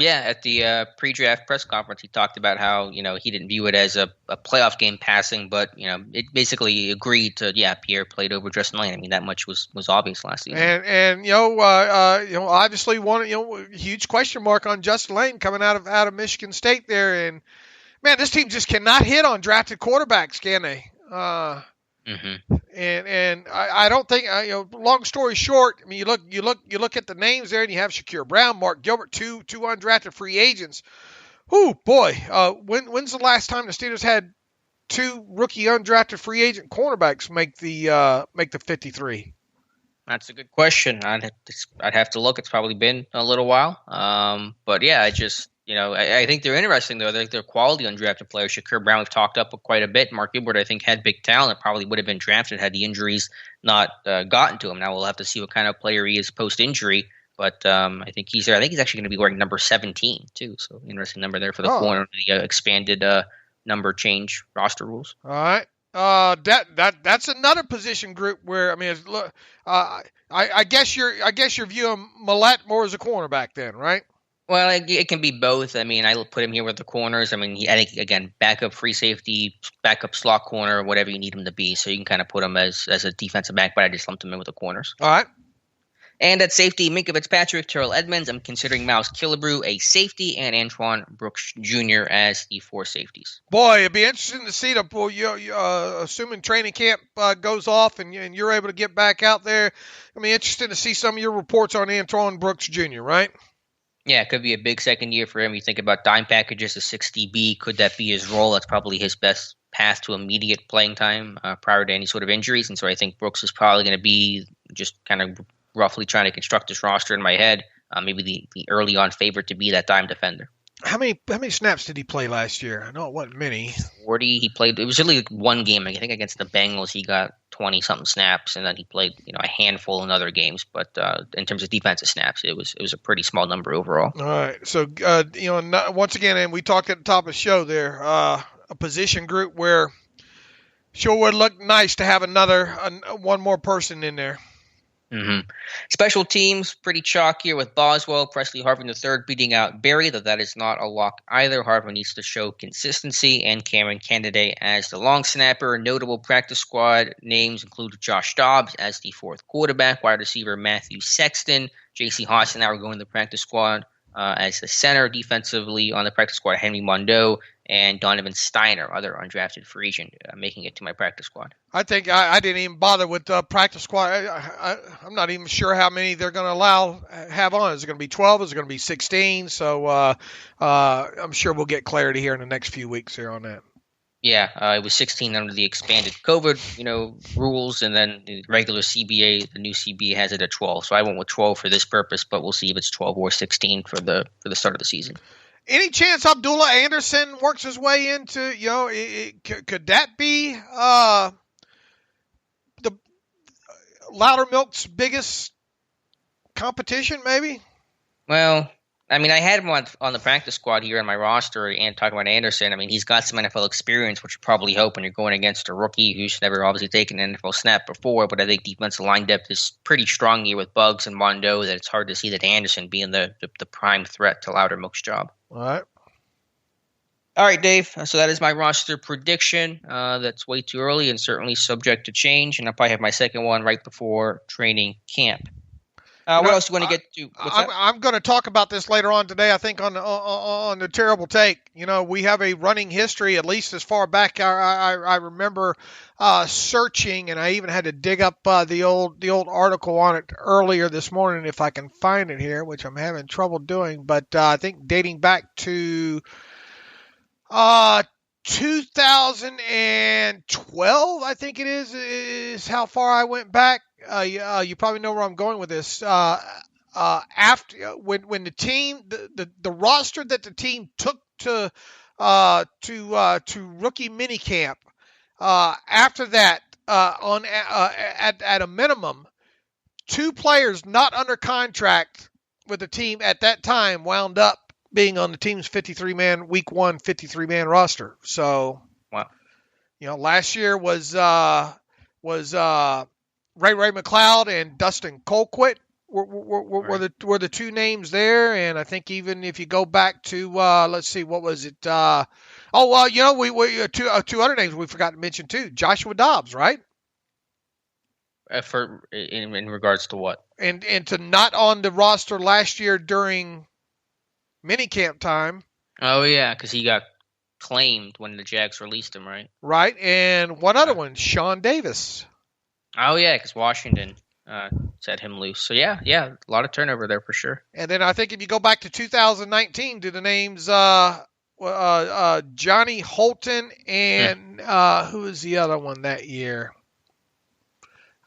Yeah, at the pre-draft press conference, he talked about how, he didn't view it as a playoff game passing, but, it basically agreed to, Pierre played over Justin Lane. I mean, that much was obvious last season. And obviously huge question mark on Justin Lane coming out of Michigan State there. And, man, this team just cannot hit on drafted quarterbacks, can they? And I don't think long story short, I mean, you look at the names there, and you have Shakur Brown, Mark Gilbert, two undrafted free agents. Oh boy, when's the last time the Steelers had two rookie undrafted free agent cornerbacks make the 53? That's a good question. I'd have to look. It's probably been a little while. But yeah, I think they're interesting though. They're quality undrafted players. Shakur Brown we've talked up quite a bit. Mark Gilbert I think had big talent. Probably would have been drafted had the injuries not gotten to him. Now we'll have to see what kind of player he is post injury. But I think he's there. I think he's actually going to be wearing number 17 too. So interesting number there for the corner. The expanded number change roster rules. All right. That's another position group where I guess you're viewing Maulet more as a cornerback then, right? Well, it can be both. I mean, I put him here with the corners. I mean, I think again, backup free safety, backup slot corner, whatever you need him to be. So you can kind of put him as a defensive back, but I just lumped him in with the corners. All right. And at safety, Minkah Fitzpatrick, Terrell Edmonds. I'm considering Miles Killebrew a safety, and Antoine Brooks Jr. as the 4 safeties. Boy, it'd be interesting to see assuming training camp goes off and you're able to get back out there. It'd be interesting to see some of your reports on Antoine Brooks Jr., right? Yeah, it could be a big second year for him. You think about dime packages, a 6DB. Could that be his role? That's probably his best path to immediate playing time prior to any sort of injuries. And so I think Brooks is probably going to be just kind of roughly trying to construct this roster in my head. Maybe the early on favorite to be that dime defender. How many snaps did he play last year? I know it wasn't many. 40. He played. It was really one game. I think against the Bengals, he got 20-something snaps, and then he played a handful in other games. But in terms of defensive snaps, it was a pretty small number overall. All right. So once again, and we talked at the top of the show there, a position group where sure would look nice to have one more person in there. Mm-hmm. Special teams, pretty chalk here with Boswell, Presley Harvin III beating out Barry, though that is not a lock either. Harvin needs to show consistency, and Cameron Candidate as the long snapper. Notable practice squad names include Josh Dobbs as the 4th quarterback, wide receiver Matthew Sexton, J.C. Hassan now going to the practice squad as the center. Defensively on the practice squad, Henry Mondeau and Donovan Steiner, other undrafted free agent, making it to my practice squad. I think I didn't even bother with the practice squad. I'm not even sure how many they're going to have on. Is it going to be 12? Is it going to be 16? So I'm sure we'll get clarity here in the next few weeks here on that. Yeah, it was 16 under the expanded COVID, rules, and then the regular CBA, the new CBA has it at 12. So I went with 12 for this purpose, but we'll see if it's 12 or 16 for the start of the season. Any chance Abdullah Anderson works his way into, could that be the Loudermilk's biggest competition, maybe? Well, I mean, I had him on the practice squad here on my roster, and talking about Anderson, I mean, he's got some NFL experience, which you probably hope when you're going against a rookie who's never obviously taken an NFL snap before, but I think defensive line depth is pretty strong here with Buggs and Mondo that it's hard to see that Anderson being the prime threat to Loudermilk's job. All right. All right, Dave. So that is my roster prediction. That's way too early and certainly subject to change, and I'll probably have my second one right before training camp. What else do you want to get to? I'm going to talk about this later on today, I think, on the Terrible Take. We have a running history, at least as far back I remember searching, and I even had to dig up the old article on it earlier this morning if I can find it here, which I'm having trouble doing. But I think dating back to 2012, I think it is how far I went back. You probably know where I'm going with this. After when the team, the roster that the team took to rookie minicamp, after that, at a minimum, 2 players not under contract with the team at that time wound up being on the team's 53-man week 1 53-man roster. So, wow. Last year was Ray McLeod and Dustin Colquitt were the 2 names there, and I think even if you go back to let's see, what was it? We 2 other names we forgot to mention too. Joshua Dobbs, right? In regards to what? And to not on the roster last year during minicamp time. Oh yeah, because he got claimed when the Jags released him, right? Right, and one other one, Sean Davis. Oh yeah, because Washington set him loose. So yeah, a lot of turnover there for sure. And then I think if you go back to 2019, do the names Johnny Holton and who was the other one that year?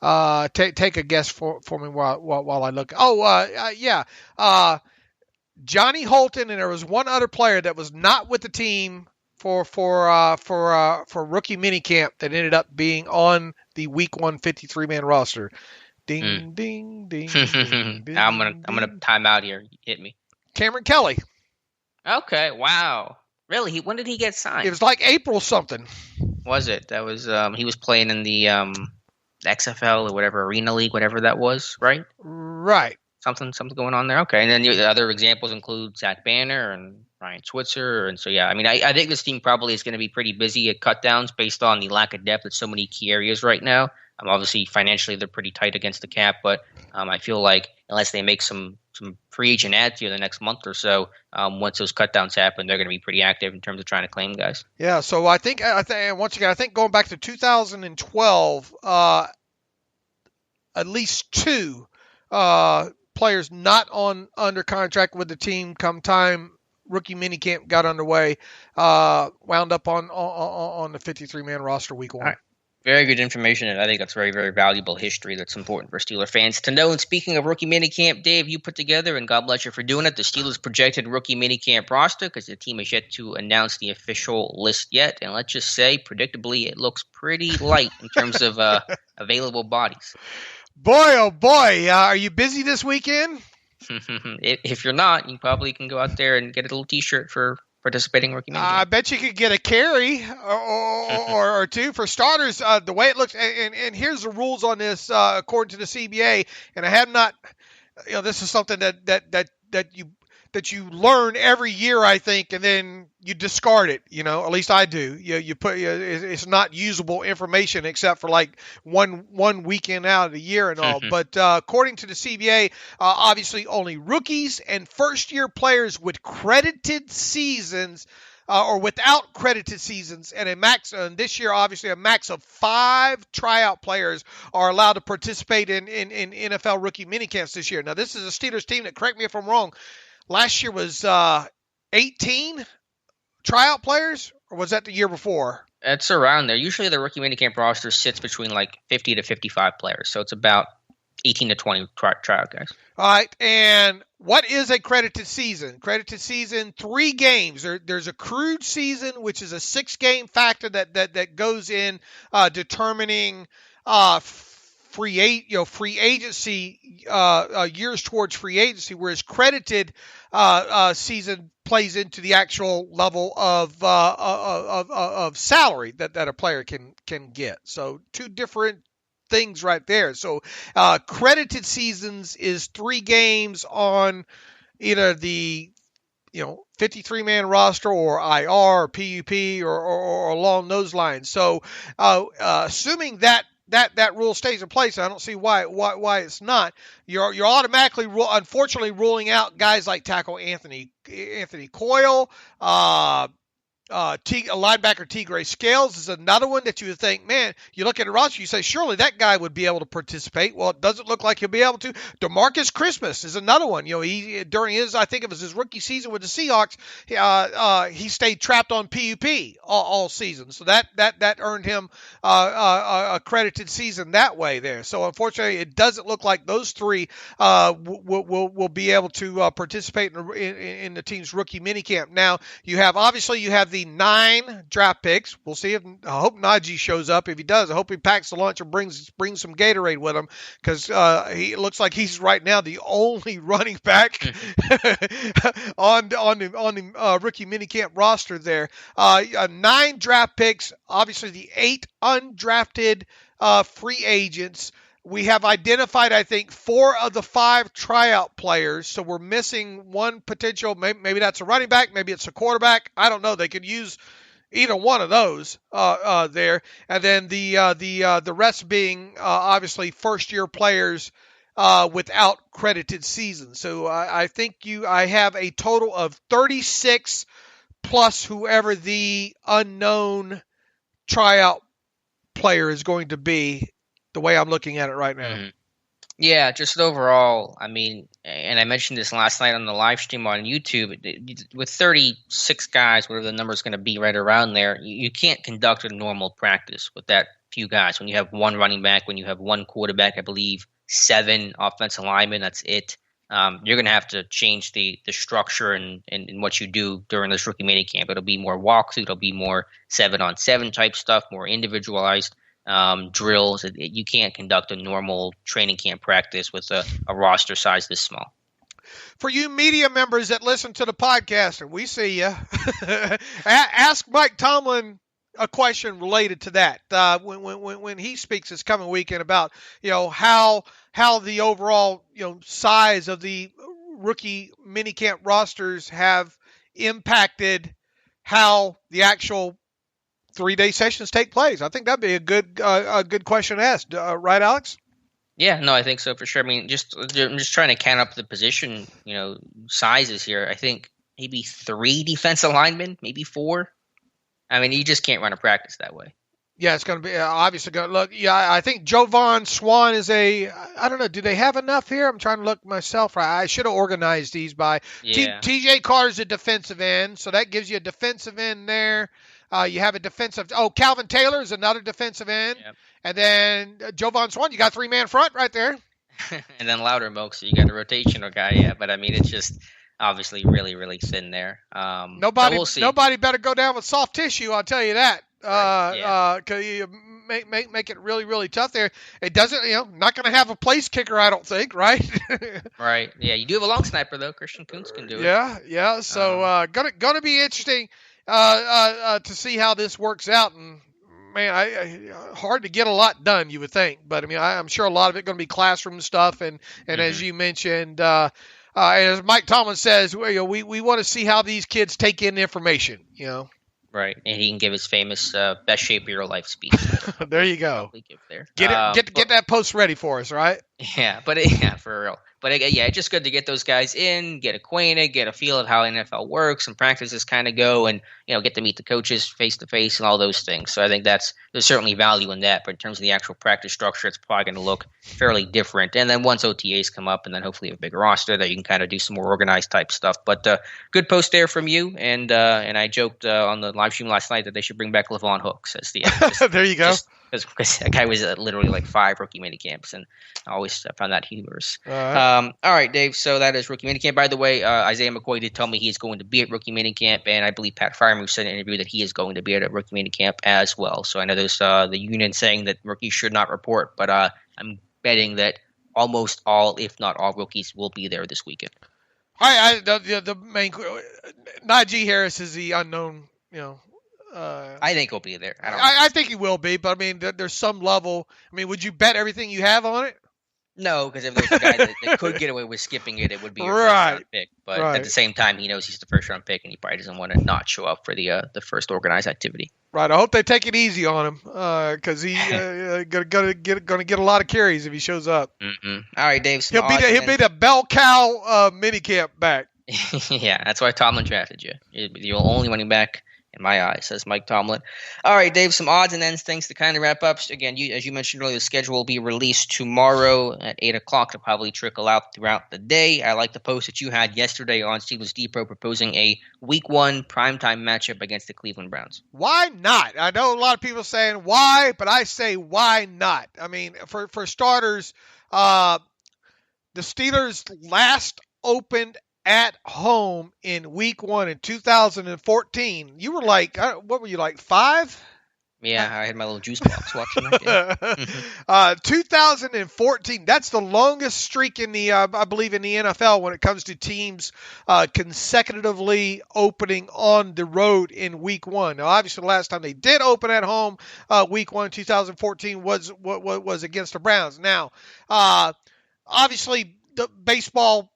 Take a guess for me while I look. Johnny Holton, and there was one other player that was not with the team for rookie minicamp that ended up being on the week 1 53-man roster. Ding, ding, ding, ding, ding. I'm gonna time out here. Hit me. Cameron Kelly. Okay. Wow. Really? When did he get signed? It was like April something. Was it? That was he was playing in the XFL or whatever, Arena League, whatever that was, right? Right. Something going on there. Okay. And then the other examples include Zach Banner and Ryan Switzer. And so, yeah, I mean, I think this team probably is going to be pretty busy at cutdowns based on the lack of depth at so many key areas right now. Obviously, financially, they're pretty tight against the cap, but I feel like unless they make some free agent adds here the next month or so, once those cutdowns happen, they're going to be pretty active in terms of trying to claim guys. Yeah, so I think once again, I think going back to 2012, at least 2 players not under contract with the team come time rookie minicamp got underway, wound up on the 53-man roster week 1. All right. Very good information, and I think that's very, very valuable history that's important for Steeler fans to know. And speaking of rookie minicamp, Dave, you put together, and God bless you for doing it, the Steelers' projected rookie minicamp roster, because the team has yet to announce the official list yet. And let's just say, predictably, it looks pretty light in terms of available bodies. Boy, oh boy, are you busy this weekend? If you're not, you probably can go out there and get a little T-shirt for participating rookie minicamp. I bet you could get a carry or 2 for starters. The way it looks, and here's the rules on this according to the CBA. And I have not, this is something that you learn every year, I think, and then you discard it. At least I do. You put it's not usable information except for like one weekend out of the year and all. But according to the CBA, obviously only rookies and first-year players with credited seasons. Or without credited seasons, and this year, obviously, a max of 5 tryout players are allowed to participate in NFL rookie minicamps this year. Now, this is a Steelers team that, correct me if I'm wrong, last year was 18 tryout players, or was that the year before? It's around there. Usually the rookie minicamp roster sits between like 50 to 55 players, so it's about 18 to 20 tryout guys. All right, and what is a credited season? Credited season, 3 games. There's accrued season, which is a 6-game factor that goes in determining free agency years towards free agency, whereas credited season plays into the actual level of salary that a player can get. So 2 different things right there. So credited seasons is 3 games on either the 53-man roster or IR or PUP or along those lines. So assuming that rule stays in place, I don't see why it's not. You're automatically unfortunately ruling out guys like tackle Anthony Coyle, linebacker T. Gray Scales is another one that you would think, man, you look at the roster, you say, surely that guy would be able to participate. Well, it doesn't look like he'll be able to. DeMarcus Christmas is another one. He during I think it was his rookie season with the Seahawks, he stayed trapped on PUP all season. So that earned him a credited season that way there. So unfortunately, it doesn't look like those 3 will be able to participate in the team's rookie minicamp. Now, you have the 9 draft picks. We'll see I hope Najee shows up. If he does, I hope he packs the lunch and brings some Gatorade with him, because it looks like he's right now the only running back on the rookie minicamp roster there. 9 draft picks, obviously the 8 undrafted free agents. We have identified, I think, 4 of the 5 tryout players. So we're missing one potential. Maybe that's a running back. Maybe it's a quarterback. I don't know. They could use either one of those there. And then the rest being obviously first-year players without credited seasons. So I think I have a total of 36 plus whoever the unknown tryout player is going to be, the way I'm looking at it right now. Mm-hmm. Yeah, just overall, I mean, and I mentioned this last night on the live stream on YouTube, with 36 guys, whatever the number is going to be right around there, you can't conduct a normal practice with that few guys. When you have one running back, when you have one quarterback, I believe 7 offensive linemen, that's it. You're going to have to change the structure and what you do during this rookie minicamp. It'll be more walkthrough. It'll be more 7-on-7 type stuff, more individualized drills. You can't conduct a normal training camp practice with a roster size this small. For you media members that listen to the podcast, and we see you, ask Mike Tomlin a question related to that when he speaks this coming weekend about how the overall size of the rookie minicamp rosters have impacted how the actual 3-day sessions take place. I think that'd be a good question to ask, right, Alex? Yeah, no, I think so for sure. I mean, I'm just trying to count up the position, sizes here. I think maybe 3 defensive linemen, maybe 4. I mean, you just can't run a practice that way. Yeah, it's going to be obviously going to look. Yeah, I think Jovan Swan is I don't know. Do they have enough here? I'm trying to look myself. I should have organized these by. Yeah. TJ Carter's a defensive end, so that gives you a defensive end there. You have a defensive. Calvin Taylor is another defensive end. Yep. And then Jovan Swan, you got 3-man front right there. And then Loudermilk, so you got a rotational guy. Yeah, but I mean, it's just obviously really, really thin there. Nobody better go down with soft tissue. I'll tell you that. Cause you make it really, really tough there. It doesn't, not going to have a place kicker, I don't think, right? Right. Yeah, you do have a long sniper though. Christian Kuntz can do it. Yeah. So gonna be interesting to see how this works out. And man, hard to get a lot done, you would think, but I mean, I'm sure a lot of it going to be classroom stuff, and as you mentioned. As Mike Tomlin says, we want to see how these kids take in information, Right, and he can give his famous "best shape of your life" speech. There you go. There. Get that post ready for us, right? Yeah, for real. But it's just good to get those guys in, get acquainted, get a feel of how NFL works and practices kind of go, and get to meet the coaches face to face and all those things. So I think there's certainly value in that. But in terms of the actual practice structure, it's probably going to look fairly different. And then once OTAs come up, and then hopefully a bigger roster, that you can kind of do some more organized type stuff. But good post there from you. And I joked on the live stream last night that they should bring back Levon Hooks as the there you go. Because that guy was literally like 5 rookie minicamps, and I always found that humorous. All right, Dave. So that is rookie minicamp. By the way, Isaiah McKoy did tell me he is going to be at rookie minicamp, and I believe Pat Freiermuth said in an interview that he is going to be at a rookie minicamp as well. So I know there's the union saying that rookies should not report, but I'm betting that almost all, if not all, rookies will be there this weekend. The main Najee Harris is the unknown, I think he'll be there. I think he will be, but I mean, there's some level. I mean, would you bet everything you have on it? No, because if there's a guy that could get away with skipping it, it would be your first-round pick. But at the same time, he knows he's the first-round pick, and he probably doesn't want to not show up for the first organized activity. Right. I hope they take it easy on him because he's gonna get a lot of carries if he shows up. Mm-hmm. All right, Dave. He'll be the bell cow minicamp back. Yeah, that's why Tomlin drafted you. You're the only running back in my eyes, says Mike Tomlin. All right, Dave, some odds and ends things to kind of wrap up. Again, as you mentioned earlier, the schedule will be released tomorrow at 8 o'clock to probably trickle out throughout the day. I like the post that you had yesterday on Steelers Depot proposing a Week 1 primetime matchup against the Cleveland Browns. Why not? I know a lot of people saying why, but I say why not? I mean, for starters, the Steelers last opened at home in Week 1 in 2014. You were like, what were you, like 5? Yeah, I had my little juice box watching that. 2014, that's the longest streak in the, I believe, in the NFL when it comes to teams consecutively opening on the road in Week 1. Now, obviously, the last time they did open at home, Week 1 2014 was against the Browns. Now, obviously, the baseball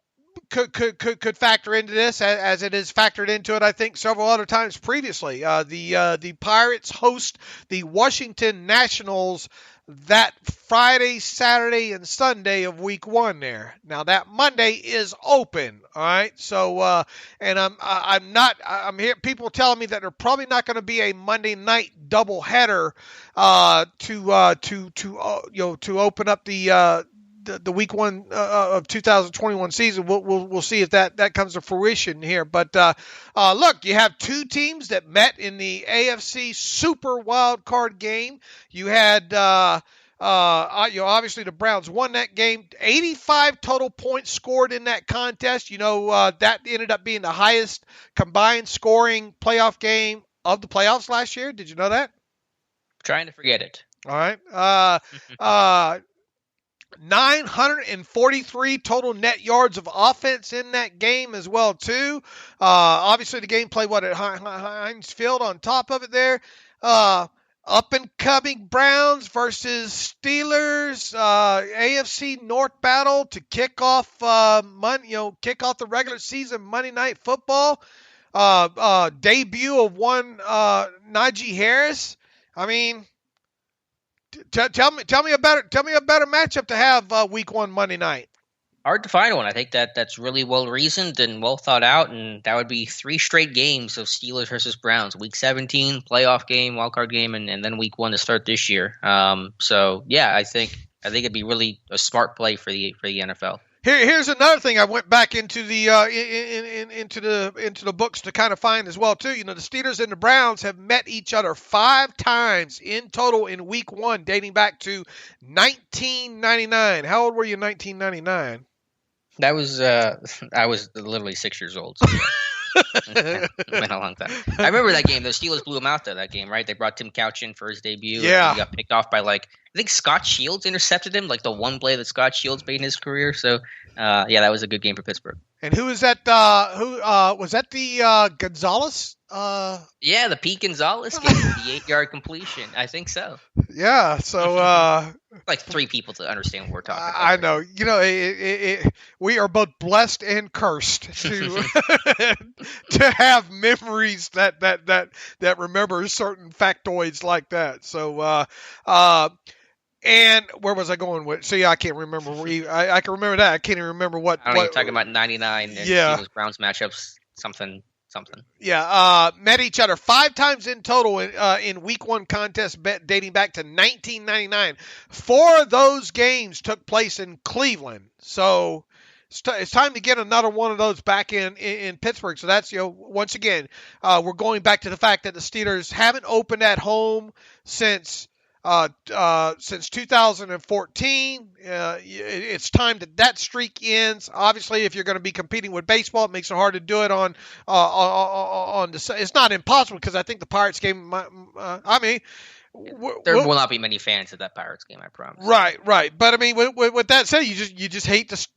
could factor into this as it is factored into it, I think, several other times previously. The Pirates host the Washington Nationals that Friday, Saturday, and Sunday of Week 1 there. Now that Monday is open, all right? So, and I'm hearing people telling me that they're probably not going to be a Monday night doubleheader to open up the the week one of 2021 season. We'll see if that comes to fruition here. But look, you have two teams that met in the AFC Super Wild Card game. You had obviously the Browns won that game. 85 total points scored in that contest. That ended up being the highest combined scoring playoff game of the playoffs last year. Did you know that? Trying to forget it. All right. 943 total net yards of offense in that game as well, too. Obviously, the game played at Heinz Field on top of it there. Up-and-coming Browns versus Steelers, AFC North battle to kick off the regular season Monday Night Football. Debut of one Najee Harris. I mean, tell me a better matchup to have week one Monday night. Hard to find one. I think that's really well reasoned and well thought out, and that would be 3 straight games of Steelers versus Browns. Week 17 playoff game, wildcard game, and then week 1 to start this year. So yeah, I think it'd be really a smart play for the NFL. Here's another thing I went back into the into the books to kind of find as well too. The Steelers and the Browns have met each other 5 times in total in week 1, dating back to 1999. How old were you in 1999? That was I was literally 6 years old. So it's been a long time. I remember that game. The Steelers blew him out that game, right? They brought Tim Couch in for his debut. Yeah. He got picked off by I think Scott Shields intercepted him, the one play that Scott Shields made in his career. So that was a good game for Pittsburgh. And who was that? Who was that? The Gonzalez? Yeah, the Pete Gonzalez game, the 8-yard completion. I think so. Yeah. So 3 people to understand what we're talking about. I know. We are both blessed and cursed to to have memories that remember certain factoids like that. So and where was I going with? See, I can't remember. I can remember that. I can't even remember what. I don't know, talking about 99 and Steelers Browns matchups. Something. Yeah, met each other 5 times in total in week 1 contest dating back to 1999. 4 of those games took place in Cleveland. So it's time to get another one of those back in Pittsburgh. So that's, once again, we're going back to the fact that the Steelers haven't opened at home since 2014. It's time that streak ends. Obviously, if you're going to be competing with baseball, it makes it hard to do it on the. It's not impossible because I think the Pirates game. There will not be many fans of that Pirates game, I promise. Right. But I mean, with that said, you just hate to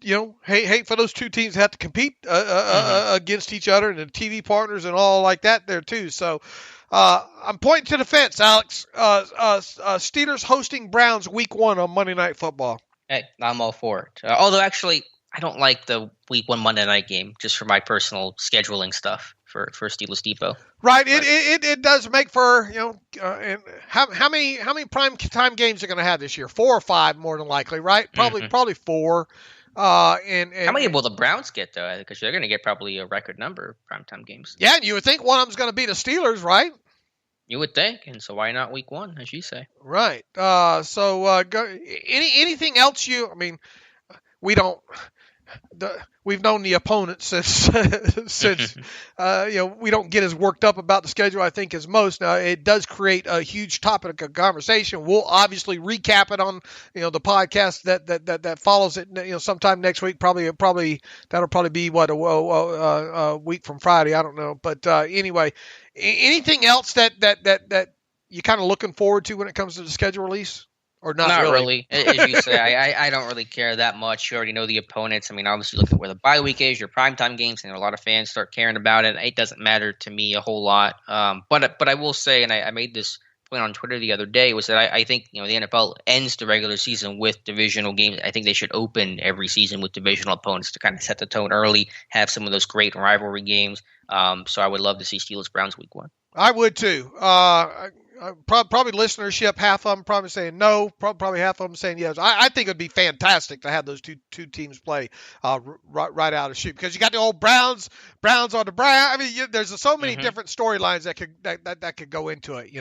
hate for those two teams to have to compete against each other and the TV partners and all like that there too. So. I'm pointing to the fence, Alex. Steelers hosting Browns week 1 on Monday Night Football. Hey, I'm all for it. Although, actually, I don't like the week 1 Monday night game just for my personal scheduling stuff for Steelers Depot. Right. It does make for, and how many prime time games are going to have this year? 4 or 5 more than likely, right? Probably 4. And how many will the Browns get, though? Because they're going to get probably a record number of primetime games. Yeah, and you would think one of them's going to be the Steelers, right? You would think, and so why not week 1, as you say? Right. Anything else we've known the opponent since we don't get as worked up about the schedule, I think, as most. Now, it does create a huge topic of conversation. We'll obviously recap it on the podcast that follows it sometime next week. Probably that'll probably be a week from Friday. I don't know, but anyway, anything else that you kind of looking forward to when it comes to the schedule release? Or not really. As you say, I don't really care that much. You already know the opponents. I mean, obviously, look at where the bye week is, your primetime games, and a lot of fans start caring about it. It doesn't matter to me a whole lot. But I will say, and I made this point on Twitter the other day, was that I think the NFL ends the regular season with divisional games. I think they should open every season with divisional opponents to kind of set the tone early, have some of those great rivalry games. So I would love to see Steelers Browns week 1. I would too. Probably listenership, half of them probably saying no, probably half of them saying yes. I think it would be fantastic to have those two teams play right out of the chute, because you got the old Browns on the Browns. I mean, there's so many different storylines that could go into it.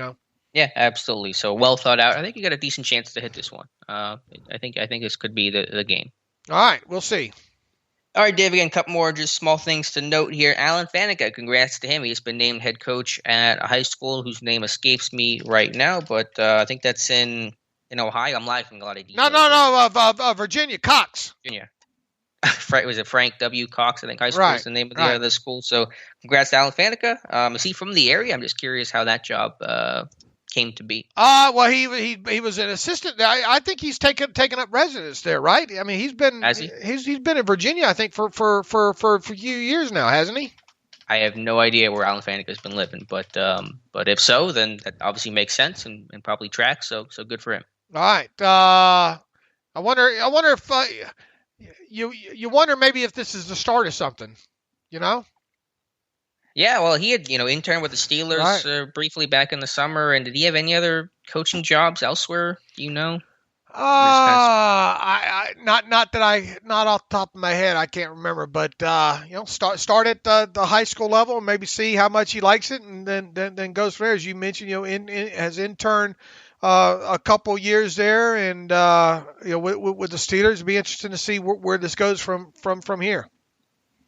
Yeah, absolutely. So well thought out. I think you got a decent chance to hit this one. I think this could be the game. All right, we'll see. All right, Dave, again, a couple more just small things to note here. Alan Faneca, congrats to him. He's been named head coach at a high school whose name escapes me right now, but I think that's in Ohio. I'm lacking a lot of details. No, Virginia, Cox. Virginia. Was it Frank W. Cox, I think high school is the name of the school. So congrats to Alan Faneca. Is he from the area? I'm just curious how that job came to be. Well, he was an assistant. I think he's taken up residence there, right? I mean, he's been in Virginia, I think, for a few years now, hasn't he? I have no idea where Alan Faneca's been living, but if so, then that obviously makes sense and probably tracks. So good for him. All right. I wonder if you wonder maybe if this is the start of something, you know? Yeah, well, he had, interned with the Steelers briefly back in the summer. And did he have any other coaching jobs elsewhere? Do you know? Not off the top of my head, I can't remember. But start at the high school level and maybe see how much he likes it, and then goes from there. As you mentioned, has interned a couple years there, and with the Steelers, it'd be interesting to see where this goes from here.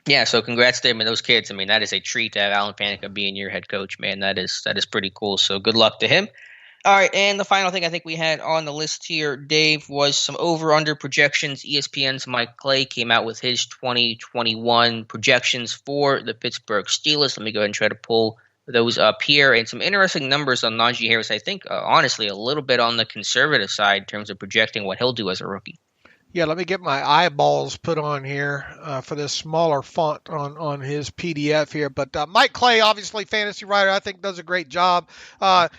Yeah, so congrats to him and those kids. I mean, that is a treat to have Alan Faneca being your head coach, man. That is pretty cool. So good luck to him. All right, and the final thing I think we had on the list here, Dave, was some over-under projections. ESPN's Mccoy came out with his 2021 projections for the Pittsburgh Steelers. Let me go ahead and try to pull those up here. And some interesting numbers on Najee Harris. I think, honestly, a little bit on the conservative side in terms of projecting what he'll do as a rookie. Yeah, let me get my eyeballs put on here for this smaller font on his PDF here. But Mike Clay, obviously fantasy writer, I think does a great job. I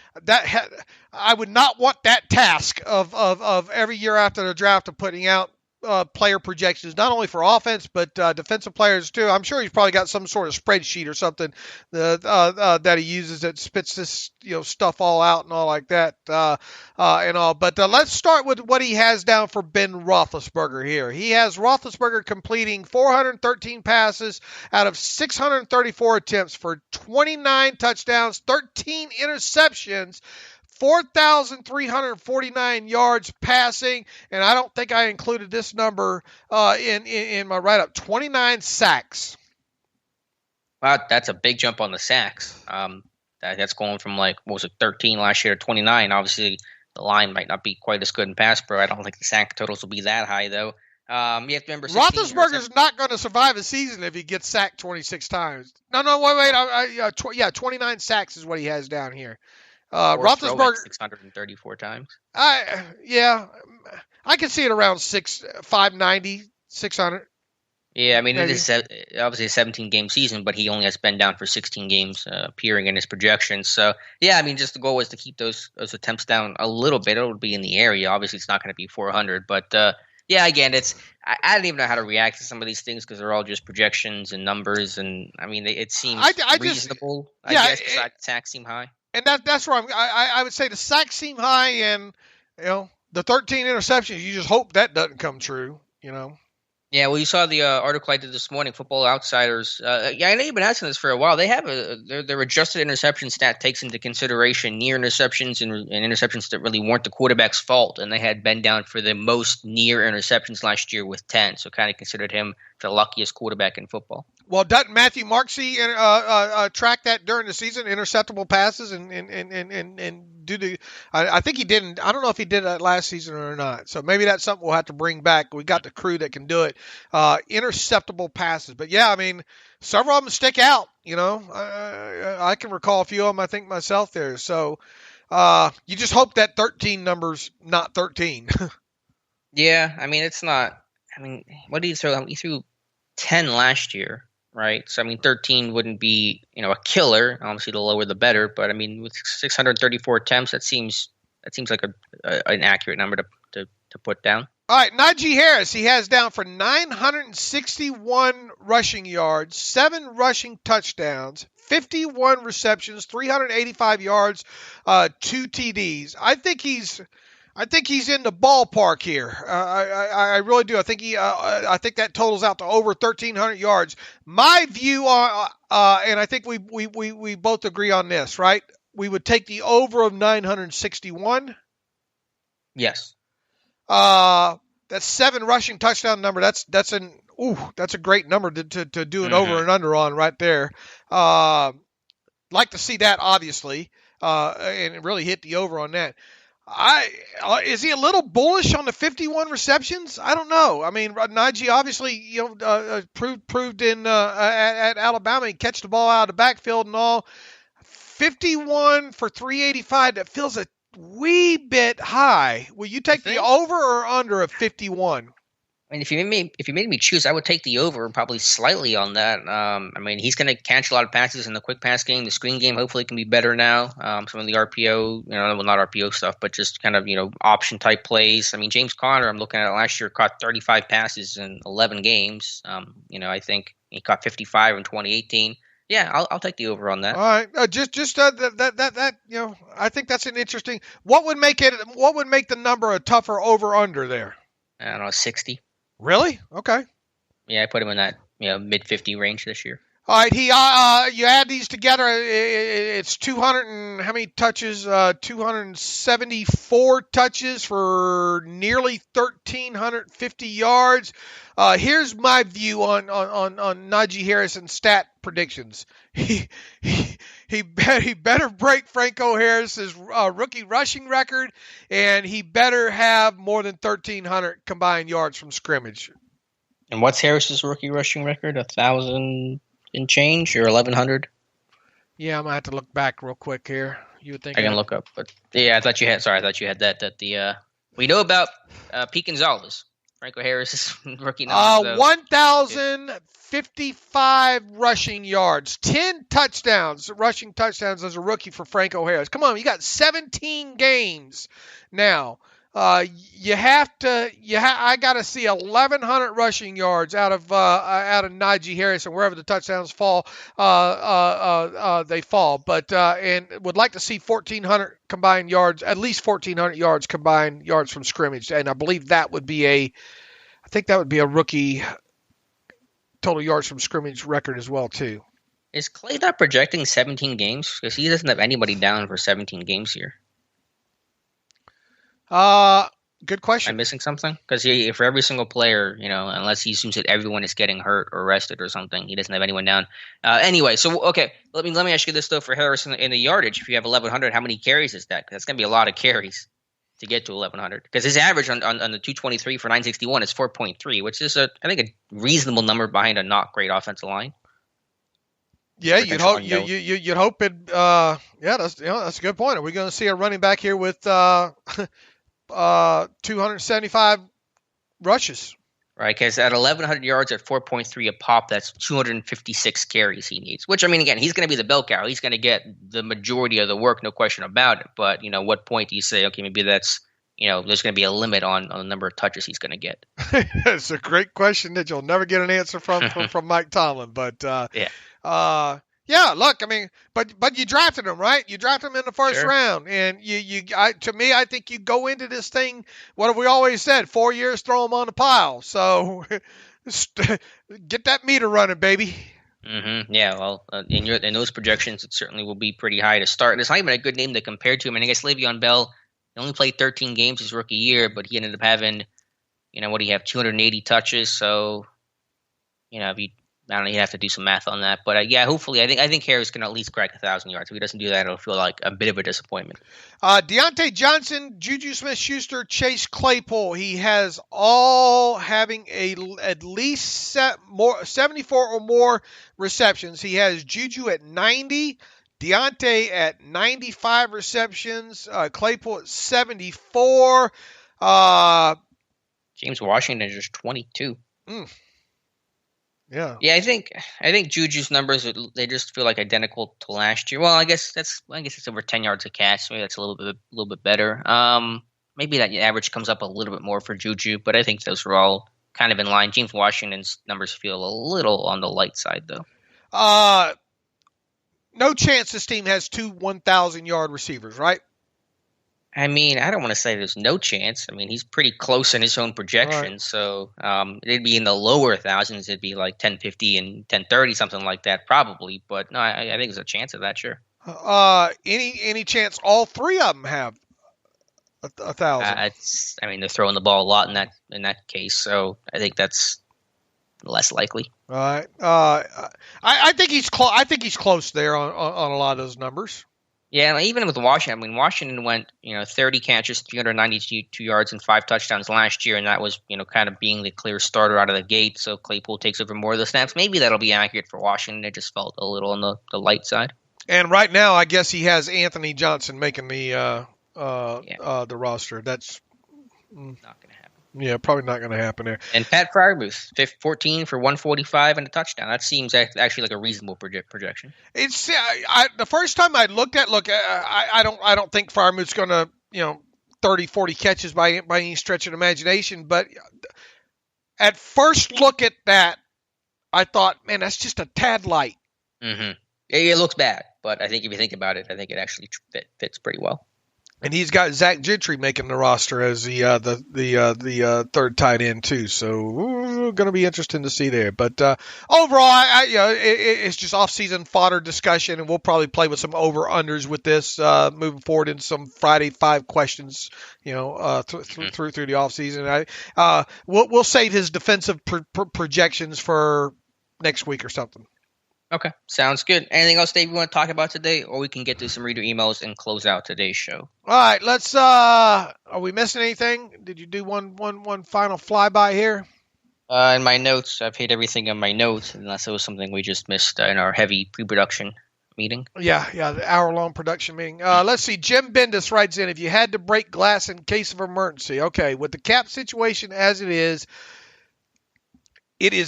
would not want that task of every year after the draft of putting out player projections, not only for offense but defensive players too. I'm sure he's probably got some sort of spreadsheet or something that he uses that spits this stuff all out and all like that and all. But let's start with what he has down for Ben Roethlisberger here. He has Roethlisberger completing 413 passes out of 634 attempts for 29 touchdowns, 13 interceptions, 4,349 yards passing, and I don't think I included this number in my write-up. 29 sacks. Wow, that's a big jump on the sacks. That's going from 13 last year to 29. Obviously, the line might not be quite as good in pass pro. I don't think the sack totals will be that high, though. You have to remember, Roethlisberger's not going to survive a season if he gets sacked 26 times. No, wait. 29 sacks is what he has down here. Roethlisberger 634 times. I can see it around 590, 600. Yeah, I mean, maybe. It is obviously a 17-game season, but he only has been down for 16 games appearing in his projections. So, yeah, I mean, just the goal was to keep those attempts down a little bit. It would be in the area. Obviously, it's not going to be 400. But, yeah, again, I don't even know how to react to some of these things because they're all just projections and numbers. And, I mean, it seems reasonable, I guess, besides the sacks seem high. And that's where I would say the sacks seem high, and the 13 interceptions. You just hope that doesn't come true. Yeah, well, you saw the article I did this morning, Football Outsiders. I know you've been asking this for a while. They have their adjusted interception stat takes into consideration near interceptions and interceptions that really weren't the quarterback's fault, and they had Ben down for the most near interceptions last year with 10, so kind of considered him the luckiest quarterback in football. Well, doesn't Matthew Marksey track that during the season, interceptable passes, and do the? I think he didn't. I don't know if he did that last season or not. So maybe that's something we'll have to bring back. We got the crew that can do it. Interceptable passes, but yeah, I mean, several of them stick out. I can recall a few of them. I think myself there. So you just hope that 13 number's not 13. Yeah, I mean, it's not. I mean, what did he throw? He threw 10 last year. Right. So, I mean, 13 wouldn't be, a killer. Obviously, the lower the better. But, I mean, with 634 attempts, that seems like an accurate number to put down. All right. Najee Harris, he has down for 961 rushing yards, 7 rushing touchdowns, 51 receptions, 385 yards, 2 TDs. I think he's in the ballpark here. I really do. I think that totals out to over 1,300 yards. My view on, and I think we both agree on this, right? we would take the over of 961. Yes. That 7 rushing touchdown number. That's a great number to do an over and under on right there. Like to see that, obviously, and really hit the over on that. Is he a little bullish on the 51 receptions? I don't know. I mean, Najee obviously, proved in at Alabama, he catch the ball out of the backfield and all. 51 for 385. That feels a wee bit high. Will you take the over or under of 51? I mean, if you made me choose, I would take the over probably slightly on that. I mean, he's going to catch a lot of passes in the quick pass game. The screen game hopefully can be better now. Some of the RPO, well, not RPO stuff, but just kind of, option type plays. I mean, James Conner, I'm looking at it last year, caught 35 passes in 11 games. I think he caught 55 in 2018. Yeah, I'll take the over on that. All right, that I think that's an interesting. What would make the number a tougher over under there? I don't know, 60. Really? Okay. Yeah, I put him in that mid 50 range this year. All right, you add these together, it's 200 and how many touches? 274 touches for nearly 1,350 yards. Here's my view on Najee Harrison's stat predictions. He better break Franco Harris's rookie rushing record, and he better have more than 1,300 combined yards from scrimmage. And what's Harris's rookie rushing record? 1,000 and change, or 1,100? Yeah, I'm gonna have to look back real quick here. You would think I can look up, but yeah, I thought you had that. We know about Pete Gonzalez, Franco Harris's rookie number. 1,055 rushing yards, 10 rushing touchdowns as a rookie for Franco Harris. Come on, you got 17 games now. I got to see 1,100 rushing yards out of Najee Harris, and wherever the touchdowns fall, they fall. But and would like to see 1,400 combined yards, at least 1,400 yards combined yards from scrimmage, and I believe that would be a rookie total yards from scrimmage record as well too. Is Clay not projecting 17 games? Because he doesn't have anybody down for 17 games here. Good question. Am I missing something? Because for every single player, unless he assumes that everyone is getting hurt or arrested or something, he doesn't have anyone down. Anyway, so okay, let me ask you this though: for Harris in the yardage, if you have 1,100, how many carries is that? 'Cause that's going to be a lot of carries to get to 1,100. Because his average on the 223 for 961 is 4.3, which is I think a reasonable number behind a not great offensive line. Yeah, you'd hope it. Yeah, that's a good point. Are we going to see a running back here with 275 rushes? Right, because at 1,100 yards at 4.3 a pop, that's 256 carries he needs. Which, I mean, again, he's going to be the bell cow. He's going to get the majority of the work, no question about it. But what point do you say, okay, maybe that's there's going to be a limit on the number of touches he's going to get? It's a great question that you'll never get an answer from Mike Tomlin. But yeah, look, I mean, but you drafted him, right? You drafted him in the first round, and I think you go into this thing. What have we always said? 4 years, throw him on the pile. So get that meter running, baby. Mm-hmm. Yeah, well, in those projections, it certainly will be pretty high to start. And it's not even a good name to compare to him. And I guess Le'Veon Bell, he only played 13 games his rookie year, but he ended up having, what do you have, 280 touches. So, I don't know, you have to do some math on that. But yeah, hopefully, I think Harris can at least crack 1,000 yards. If he doesn't do that, it'll feel like a bit of a disappointment. Deontay Johnson, Juju Smith-Schuster, Chase Claypool. He has all having at least 74 or more receptions. He has Juju at 90, Deontay at 95 receptions, Claypool at 74. James Washington is just 22. Yeah. Yeah, I think Juju's numbers, they just feel like identical to last year. Well, I guess it's over 10 yards a catch. Maybe that's a little bit better. Maybe that average comes up a little bit more for Juju, but I think those are all kind of in line. James Washington's numbers feel a little on the light side, though. No chance this team has 2 1,000-yard receivers, right? I mean, I don't want to say there's no chance. I mean, he's pretty close in his own projections. Right. So it'd be in the lower thousands. It'd be like 1050 and 1030, something like that, probably. But no, I think there's a chance of that, sure. Any chance all three of them have 1,000? They're throwing the ball a lot in that case, so I think that's less likely. All right. I think he's close. I think he's close there on a lot of those numbers. Yeah, and even with Washington, Washington went 30 catches, 392 yards, and 5 touchdowns last year, and that was kind of being the clear starter out of the gate. So Claypool takes over more of the snaps. Maybe that'll be accurate for Washington. It just felt a little on the light side. And right now, I guess he has Anthony Johnson making the roster. That's not going to happen. Yeah, probably not going to happen there. And Pat Freiermuth, 14 for 145 and a touchdown. That seems actually like a reasonable projection. It's the first time I looked at I don't think Freiermuth's going to 30, 40 catches by any stretch of imagination. But at first look at that, I thought, man, that's just a tad light. Mm-hmm. It looks bad, but I think if you think about it, I think it actually fits pretty well. And he's got Zach Gentry making the roster as the third tight end too. So going to be interesting to see there. But overall, it's just off-season fodder discussion, and we'll probably play with some over/unders with this moving forward in some Friday 5 questions. Through the off-season. We'll save his defensive projections for next week or something. Okay, sounds good. Anything else, Dave, you want to talk about today? Or we can get to some reader emails and close out today's show. All right, let's are we missing anything? Did you do one final flyby here? In my notes, I've hit everything in my notes, unless it was something we just missed in our heavy pre-production meeting. Yeah, the hour-long production meeting. Let's see, Jim Bendis writes in, if you had to break glass in case of emergency. Okay, with the cap situation as it is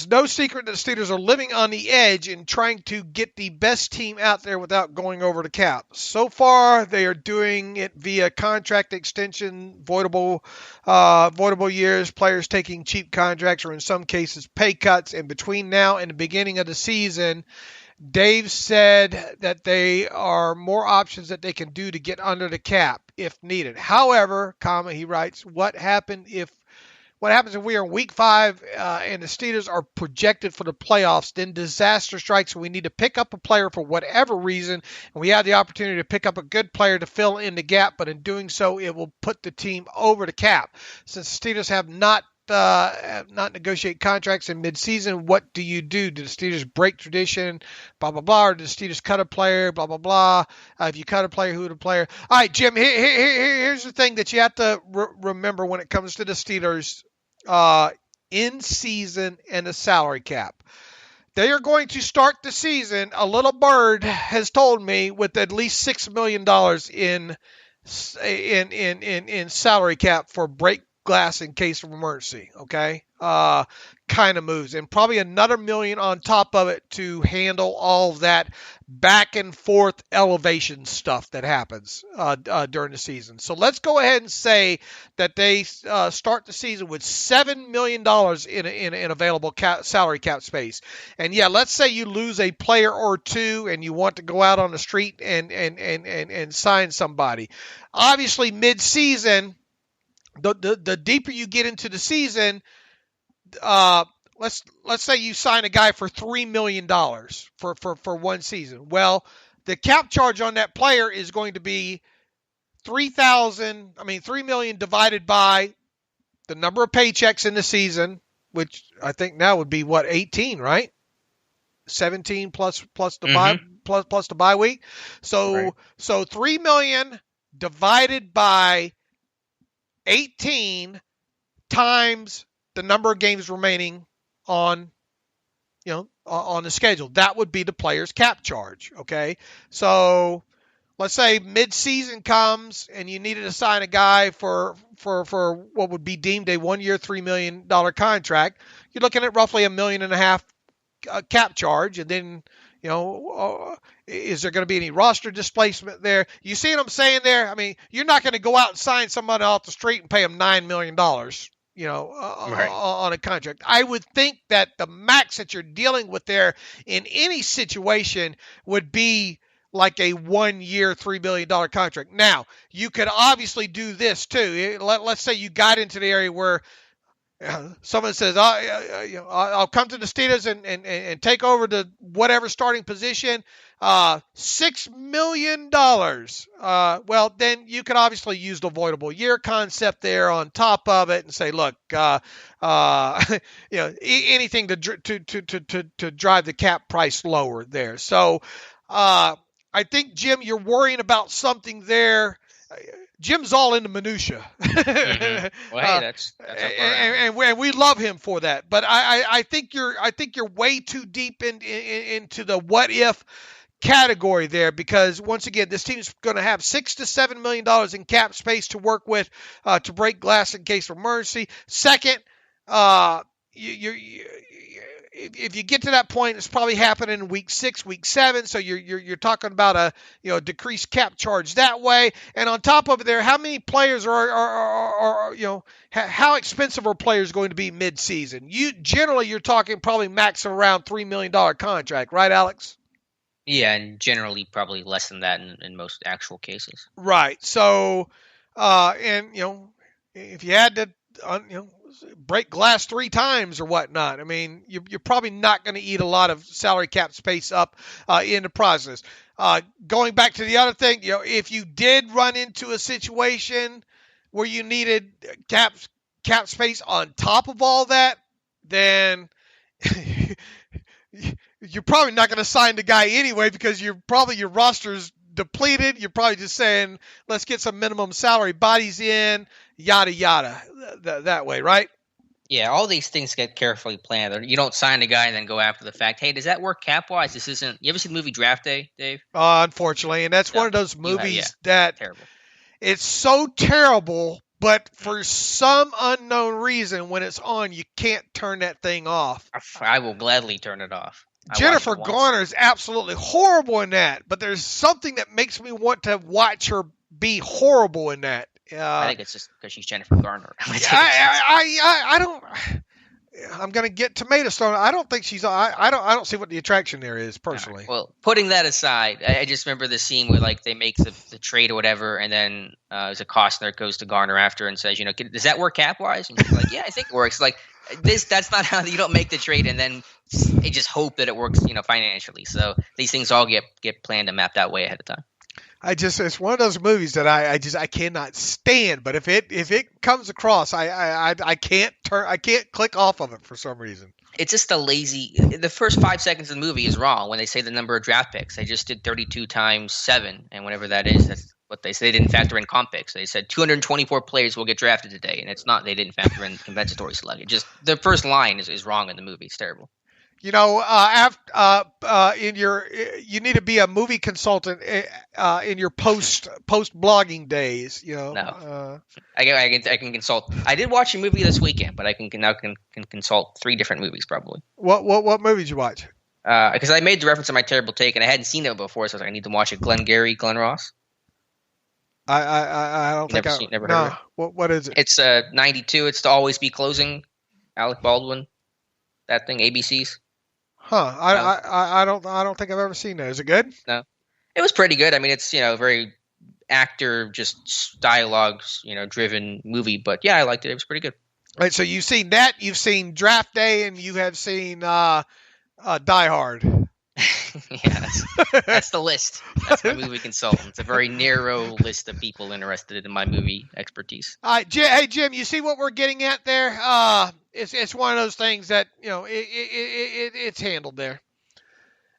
no secret that the Steelers are living on the edge and trying to get the best team out there without going over the cap. So far, they are doing it via contract extension, voidable years, players taking cheap contracts, or in some cases, pay cuts. And between now and the beginning of the season, Dave said that they are more options that they can do to get under the cap if needed. However, he writes, what happens if we are in week 5 and the Steelers are projected for the playoffs, then disaster strikes and we need to pick up a player for whatever reason, and we have the opportunity to pick up a good player to fill in the gap, but in doing so, it will put the team over the cap. Since the Steelers have not negotiate contracts in midseason, what do you do? Do the Steelers break tradition, blah, blah, blah, or do the Steelers cut a player, blah, blah, blah? If you cut a player, who the player? All right, Jim, here's the thing that you have to remember when it comes to the Steelers in season and the salary cap. They are going to start the season, a little bird has told me, with at least $6 million in salary cap for break glass in case of emergency. Okay. Kind of moves, and probably another $1 million on top of it to handle all of that back and forth elevation stuff that happens during the season. So let's go ahead and say that they start the season with $7 million in available salary cap space. And yeah, let's say you lose a player or two and you want to go out on the street and sign somebody. Obviously, mid-season, the deeper you get into the season, let's say you sign a guy for $3 million for one season. Well, the cap charge on that player is going to be $3 million divided by the number of paychecks in the season, which I think now would be 18, right? 17 plus the plus the bye week. So right. So $3 million divided by 18 times the number of games remaining on the schedule. That would be the player's cap charge. Okay. So let's say mid-season comes and you needed to sign a guy for what would be deemed a 1-year, $3 million contract. You're looking at roughly $1.5 million cap charge. And then, is there going to be any roster displacement there? You see what I'm saying there? I mean, you're not going to go out and sign somebody off the street and pay them $9 million. Right. On a contract. I would think that the max that you're dealing with there in any situation would be like a 1-year, $3 billion contract. Now, you could obviously do this too. Let's say you got into the area where, someone says, I'll come to the Steelers and take over the whatever starting position, $6 million. Well, then you could obviously use the avoidable year concept there on top of it and say, look, anything to drive the cap price lower there. So I think, Jim, you're worrying about something there. Jim's all into minutia. Mm-hmm. Well, hey, that's and we love him for that. But I think you're way too deep into the what if category there, because once again, this team's going to have $6 to $7 million in cap space to work with to break glass in case of emergency. Second, if you get to that point, it's probably happening in week 6, week 7. So you're talking about a decreased cap charge that way. And on top of it, there, how many players are how expensive are players going to be mid-season? You're talking probably max of around $3 million contract, right, Alex? Yeah, and generally probably less than that in most actual cases. Right. So, if you had to, break glass 3 times or whatnot, I mean, you're probably not going to eat a lot of salary cap space up in the process. Going back to the other thing, if you did run into a situation where you needed cap space on top of all that, then you're probably not going to sign the guy anyway, because your roster's depleted. You're probably just saying, let's get some minimum salary bodies in, yada, yada, that way, right? Yeah, all these things get carefully planned. You don't sign a guy and then go after the fact, hey, does that work cap-wise? This isn't – you ever see the movie Draft Day, Dave? Unfortunately, and that's one of those movies that terrible. It's so terrible, but for some unknown reason, when it's on, you can't turn that thing off. I will gladly turn it off. Jennifer Garner is absolutely horrible in that, but there's something that makes me want to watch her be horrible in that. I think it's just because she's Jennifer Garner. I don't. I'm going to get Tomato Stone. I don't think she's. I don't see what the attraction there is personally. Right. Well, putting that aside, I just remember the scene where they make the trade or whatever, and then there's a Costner goes to Garner after and says, does that work cap wise? And she's like, yeah, I think it works. Like that's not how you don't make the trade and then they just hope that it works, financially. So these things all get planned and mapped out way ahead of time. It's one of those movies that I cannot stand. But if it comes across, I can't click off of it for some reason. It's just the first 5 seconds of the movie is wrong when they say the number of draft picks. They just did 32 times 7, and whatever that is, that's what they say. They didn't factor in comp picks. They said 224 players will get drafted today, and it's not. They didn't factor in compensatory selection. Just the first line is wrong in the movie. It's terrible. You need to be a movie consultant in your post blogging days. No, I can consult. I did watch a movie this weekend, but I can consult 3 different movies probably. What movies you watch? Because I made the reference in my terrible take, and I hadn't seen it before, so I was like, I need to watch it. Glengarry Glen Ross. I don't think I've never heard of it. What is it? It's 92. It's To Always Be Closing. Alec Baldwin. That thing. ABC's. Huh. I don't think I've ever seen that. Is it good? No. It was pretty good. I mean, it's, very actor, just dialogue, driven movie. But yeah, I liked it. It was pretty good. All right. So you've seen that. You've seen Draft Day, and you have seen Die Hard. Yeah, that's the list. That's my movie consultant. It's a very narrow list of people interested in my movie expertise. All right, hey Jim, you see what we're getting at there? It's one of those things that it's handled there.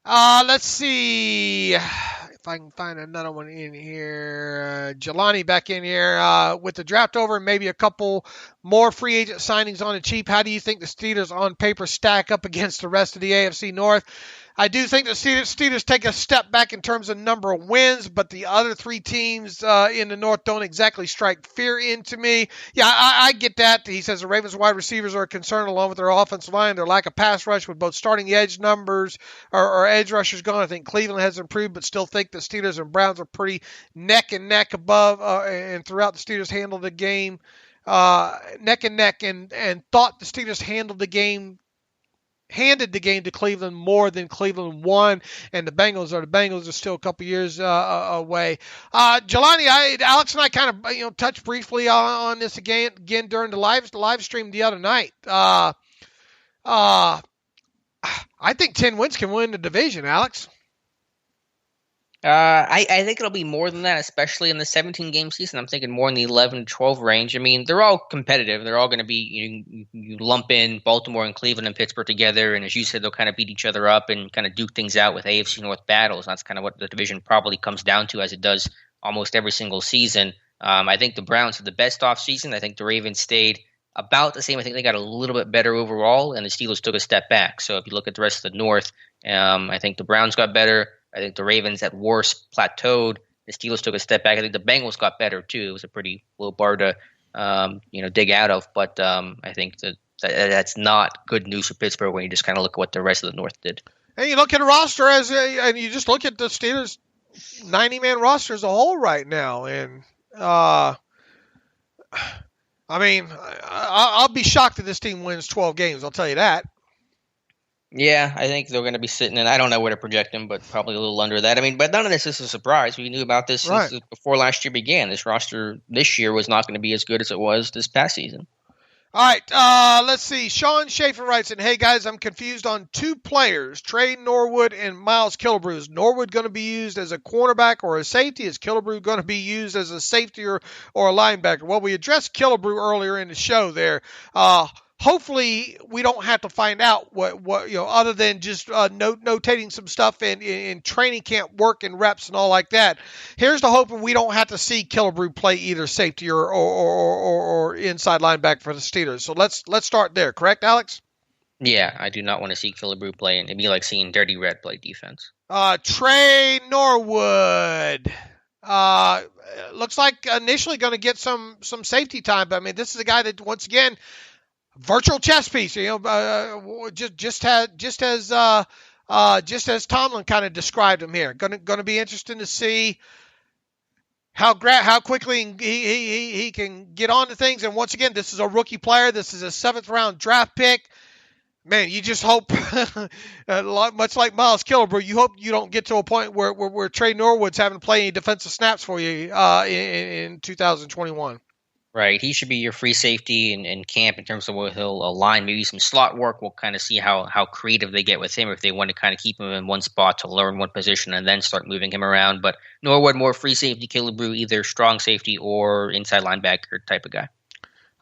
Let's see if I can find another one in here. Jelani back in here with the draft over, and maybe a couple more free agent signings on the cheap. How do you think the Steelers on paper stack up against the rest of the AFC North? I do think the Steelers take a step back in terms of number of wins, but the other 3 teams in the North don't exactly strike fear into me. Yeah, I get that. He says the Ravens wide receivers are concerned along with their offensive line, their lack of pass rush with both starting edge numbers or edge rushers gone. I think Cleveland has improved, but still think the Steelers and Browns are pretty neck and neck above, and throughout the Steelers handled the game neck and neck, and thought the Steelers handled the game handed the game to Cleveland more than Cleveland won, and the Bengals are still a couple years away. Jelani, Alex and I kind of touched briefly on this again during the live stream the other night. I think 10 wins can win the division, Alex. I think it'll be more than that, especially in the 17-game season. I'm thinking more in the 11 to 12 range. I mean, they're all competitive. They're all going to be, you lump in Baltimore and Cleveland and Pittsburgh together, and as you said, they'll kind of beat each other up and kind of duke things out with AFC North battles. That's kind of what the division probably comes down to, as it does almost every single season. I think the Browns had the best offseason. I think the Ravens stayed about the same. I think they got a little bit better overall, and the Steelers took a step back. So if you look at the rest of the North, I think the Browns got better. I think the Ravens at worst plateaued. The Steelers took a step back. I think the Bengals got better too. It was a pretty low bar to dig out of, but I think that's not good news for Pittsburgh when you just kind of look at what the rest of the North did. And you look at a roster and you just look at the Steelers 90-man roster as a whole right now, and I mean, I'll be shocked if this team wins 12 games. I'll tell you that. Yeah, I think they're going to be sitting in, I don't know where to project them, but probably a little under that. I mean, but none of this is a surprise. We knew about this since before last year began. This roster this year was not going to be as good as it was this past season. All right, let's see. Sean Schaefer writes in, hey, guys, I'm confused on two players, Trey Norwood and Miles Killebrew. Is Norwood going to be used as a cornerback or a safety? Is Killebrew going to be used as a safety or a linebacker? Well, we addressed Killebrew earlier in the show there. Hopefully, we don't have to find out what other than just notating some stuff in training camp work and reps and all like that. Here's the hope, we don't have to see Killebrew play either safety or inside linebacker for the Steelers. So let's start there. Correct, Alex? Yeah, I do not want to see Killebrew play, and it'd be like seeing Dirty Red play defense. Trey Norwood. Looks like initially going to get some safety time, but I mean, this is a guy that once again. Virtual chess piece, just as Tomlin kind of described him here. Going to be interesting to see how quickly he can get onto things. And once again, this is a rookie player. This is a 7th round draft pick. Man, you just hope, much like Miles Killebrew, you hope you don't get to a point where Trey Norwood's having to play any defensive snaps for you in 2021. Right. He should be your free safety in camp in terms of where he'll align, maybe some slot work. We'll kind of see how creative they get with him, if they want to kind of keep him in one spot to learn one position and then start moving him around. But Norwood, more free safety, Killebrew, either strong safety or inside linebacker type of guy.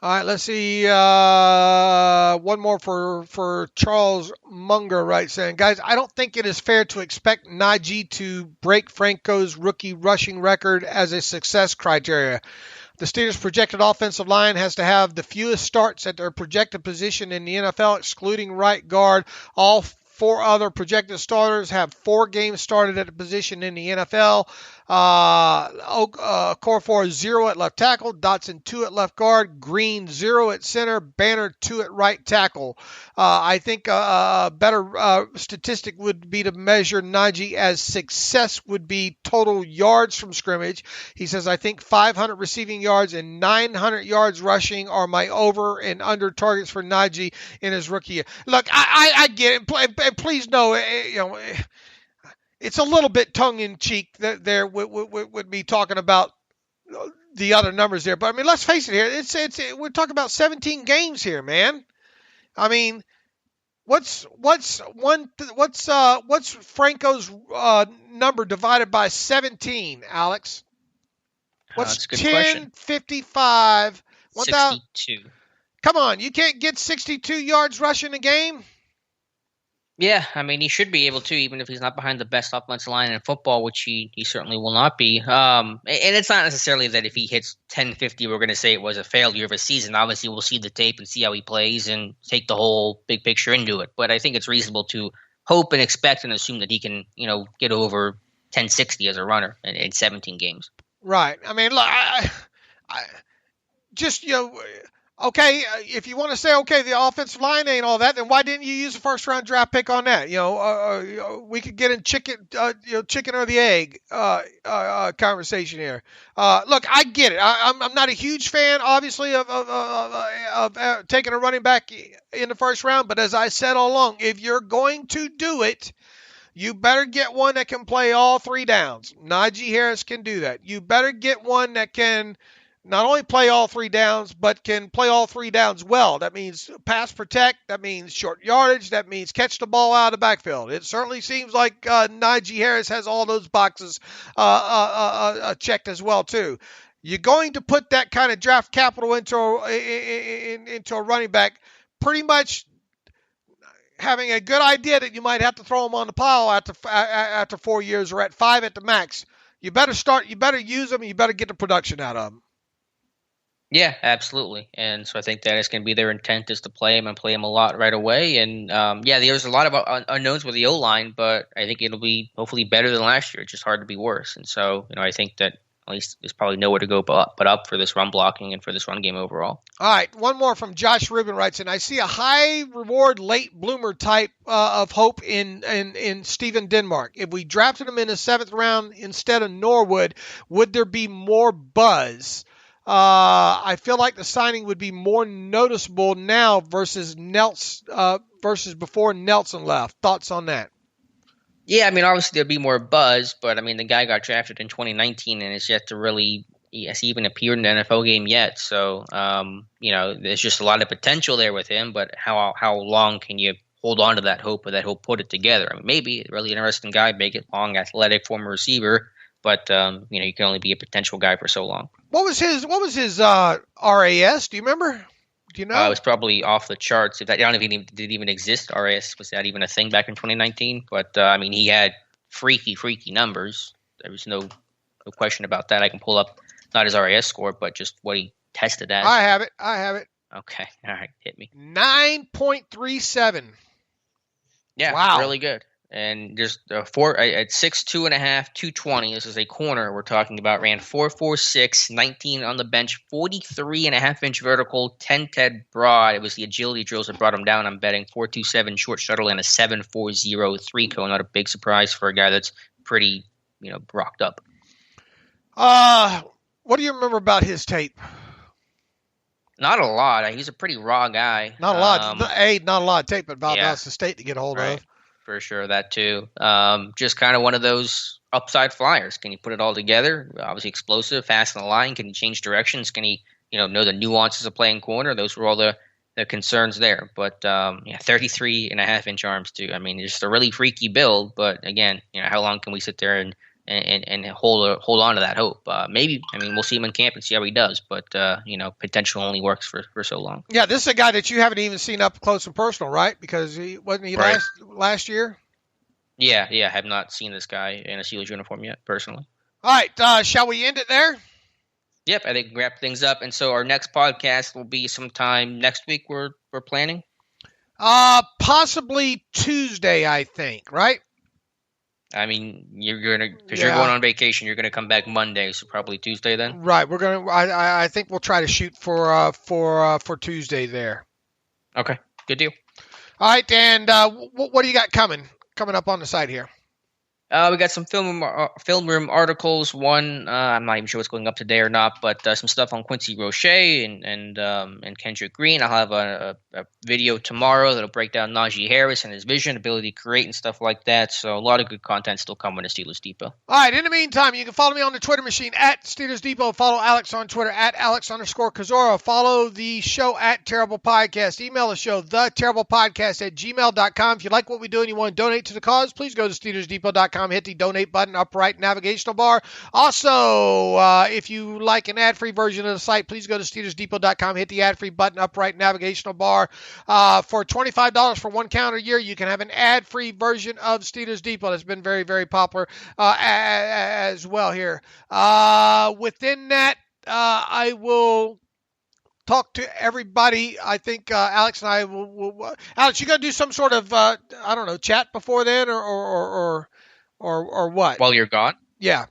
All right, let's see. One more for Charles Munger, right, saying, guys, I don't think it is fair to expect Najee to break Franco's rookie rushing record as a success criteria. The Steelers' projected offensive line has to have the fewest starts at their projected position in the NFL, excluding right guard. All 4 other projected starters have 4 games started at a position in the NFL. Okorafor 0 at left tackle, Dotson 2 at left guard, Green 0 at center, Banner 2 at right tackle. I think a better statistic would be to measure Najee as success would be total yards from scrimmage. He says, I think 500 receiving yards and 900 yards rushing are my over and under targets for Najee in his rookie year. Look, I get it. Please know, it's a little bit tongue-in-cheek there with me talking about the other numbers there. But, I mean, let's face it here. We're talking about 17 games here, man. I mean, what's Franco's number divided by 17, Alex? What's 10, 55, 62. Come on, you can't get 62 yards rushing a game? Yeah, I mean, he should be able to, even if he's not behind the best offensive line in football, which he certainly will not be. And it's not necessarily that if he hits 10-50, we're going to say it was a failure of a season. Obviously, we'll see the tape and see how he plays and take the whole big picture into it. But I think it's reasonable to hope and expect and assume that he can, get over 10-60 as a runner in 17 games. Right. I mean, look, I just, Okay, if you want to say, okay, the offensive line ain't all that, then why didn't you use a first-round draft pick on that? We could get in chicken or the egg conversation here. Look, I get it. I'm not a huge fan, obviously, of taking a running back in the first round. But as I said all along, if you're going to do it, you better get one that can play all three downs. Najee Harris can do that. You better get one that can not only play all three downs, but can play all three downs well. That means pass protect. That means short yardage. That means catch the ball out of the backfield. It certainly seems like Najee Harris has all those boxes checked as well, too. You're going to put that kind of draft capital into a running back, pretty much having a good idea that you might have to throw him on the pile after 4 years or at 5 at the max. You better use them, and you better get the production out of them. Yeah, absolutely. And so I think that is going to be their intent, is to play him and play him a lot right away. And there's a lot of unknowns with the O-line, but I think it'll be hopefully better than last year. It's just hard to be worse. And so, I think that at least there's probably nowhere to go but up for this run blocking and for this run game overall. All right, one more from Josh Rubin writes in. I see a high reward late bloomer type of hope in Steven Denmark. If we drafted him in the 7th round instead of Norwood, would there be more buzz? I feel like the signing would be more noticeable now versus before Nelson left. Thoughts on that? Yeah, obviously there'd be more buzz, but the guy got drafted in 2019 and is yet to really even appeared in the NFL game yet. So, there's just a lot of potential there with him, but how long can you hold on to that hope that he'll put it together? maybe a really interesting guy, big, long, athletic, former receiver, but you can only be a potential guy for so long. What was his RAS? Do you remember? Do you know? It was probably off the charts. I don't know if did it even exist. RAS, was that even a thing back in 2019? But he had freaky numbers. There was no question about that. I can pull up not his RAS score, but just what he tested as. I have it. Okay, all right, hit me. 9.37. Yeah, wow, really good. And just at 6'2.5", 220. This is a corner we're talking about. Ran 4.46, 19 on the bench, 43.5-inch vertical, 10 broad. It was the agility drills that brought him down. I'm betting 4.27 short shuttle and a 7.40 3 cone. Not a big surprise for a guy that's pretty, rocked up. What do you remember about his tape? Not a lot. He's a pretty raw guy. Not a lot. Not a lot of tape, but about yeah, the state to get a hold right. of. For sure, that too. Just kind of one of those upside flyers. Can he put it all together? Obviously explosive, fast in the line. Can he change directions? Can he, know the nuances of playing corner? Those were all the concerns there. But 33.5-inch arms too. Just a really freaky build. But again, how long can we sit there and hold on to that hope? Maybe. We'll see him in camp and see how he does. But potential only works for so long. Yeah, this is a guy that you haven't even seen up close and personal, right? Because he wasn't he right. last year. Yeah. I have not seen this guy in a Steelers uniform yet, personally. All right, shall we end it there? Yep, I think we can wrap things up. And so our next podcast will be sometime next week. We're planning. Possibly Tuesday, I think. Right. You're going on vacation. You're gonna come back Monday, so probably Tuesday then. Right. We're gonna. I think we'll try to shoot for Tuesday there. Okay. Good deal. All right, and what do you got coming up on the site here? We got some film room articles. One, I'm not even sure what's going up today or not, but some stuff on Quincy Roche and Kendrick Green. I'll have a video tomorrow that'll break down Najee Harris and his vision, ability to create, and stuff like that. So a lot of good content still coming to Steelers Depot. All right. In the meantime, you can follow me on the Twitter machine at Steelers Depot. Follow Alex on Twitter at Alex_Kozora. Follow the show at Terrible Podcast. Email the show, theterriblepodcast@gmail.com. If you like what we do and you want to donate to the cause, please go to SteelersDepot.com. Hit the donate button, up right navigational bar. Also, if you like an ad-free version of the site, please go to SteelersDepot.com. Hit the ad-free button, up right navigational bar. For $25 for one calendar year, you can have an ad-free version of Steelers Depot. That's been very, very popular as well here. Within that, I will talk to everybody. I think Alex and I will Alex, you going to do some sort of, chat before then or what? While you're gone? Yeah.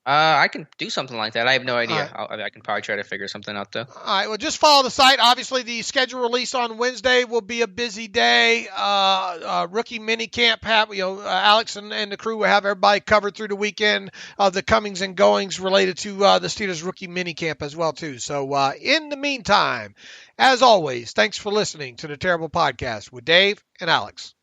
I can do something like that. I have no idea. Right. I can probably try to figure something out though. All right, well, just follow the site. Obviously, the schedule release on Wednesday will be a busy day. Rookie minicamp, Alex and the crew will have everybody covered through the weekend of the comings and goings related to the Steelers rookie minicamp as well too. So, in the meantime, as always, thanks for listening to the Terrible Podcast with Dave and Alex.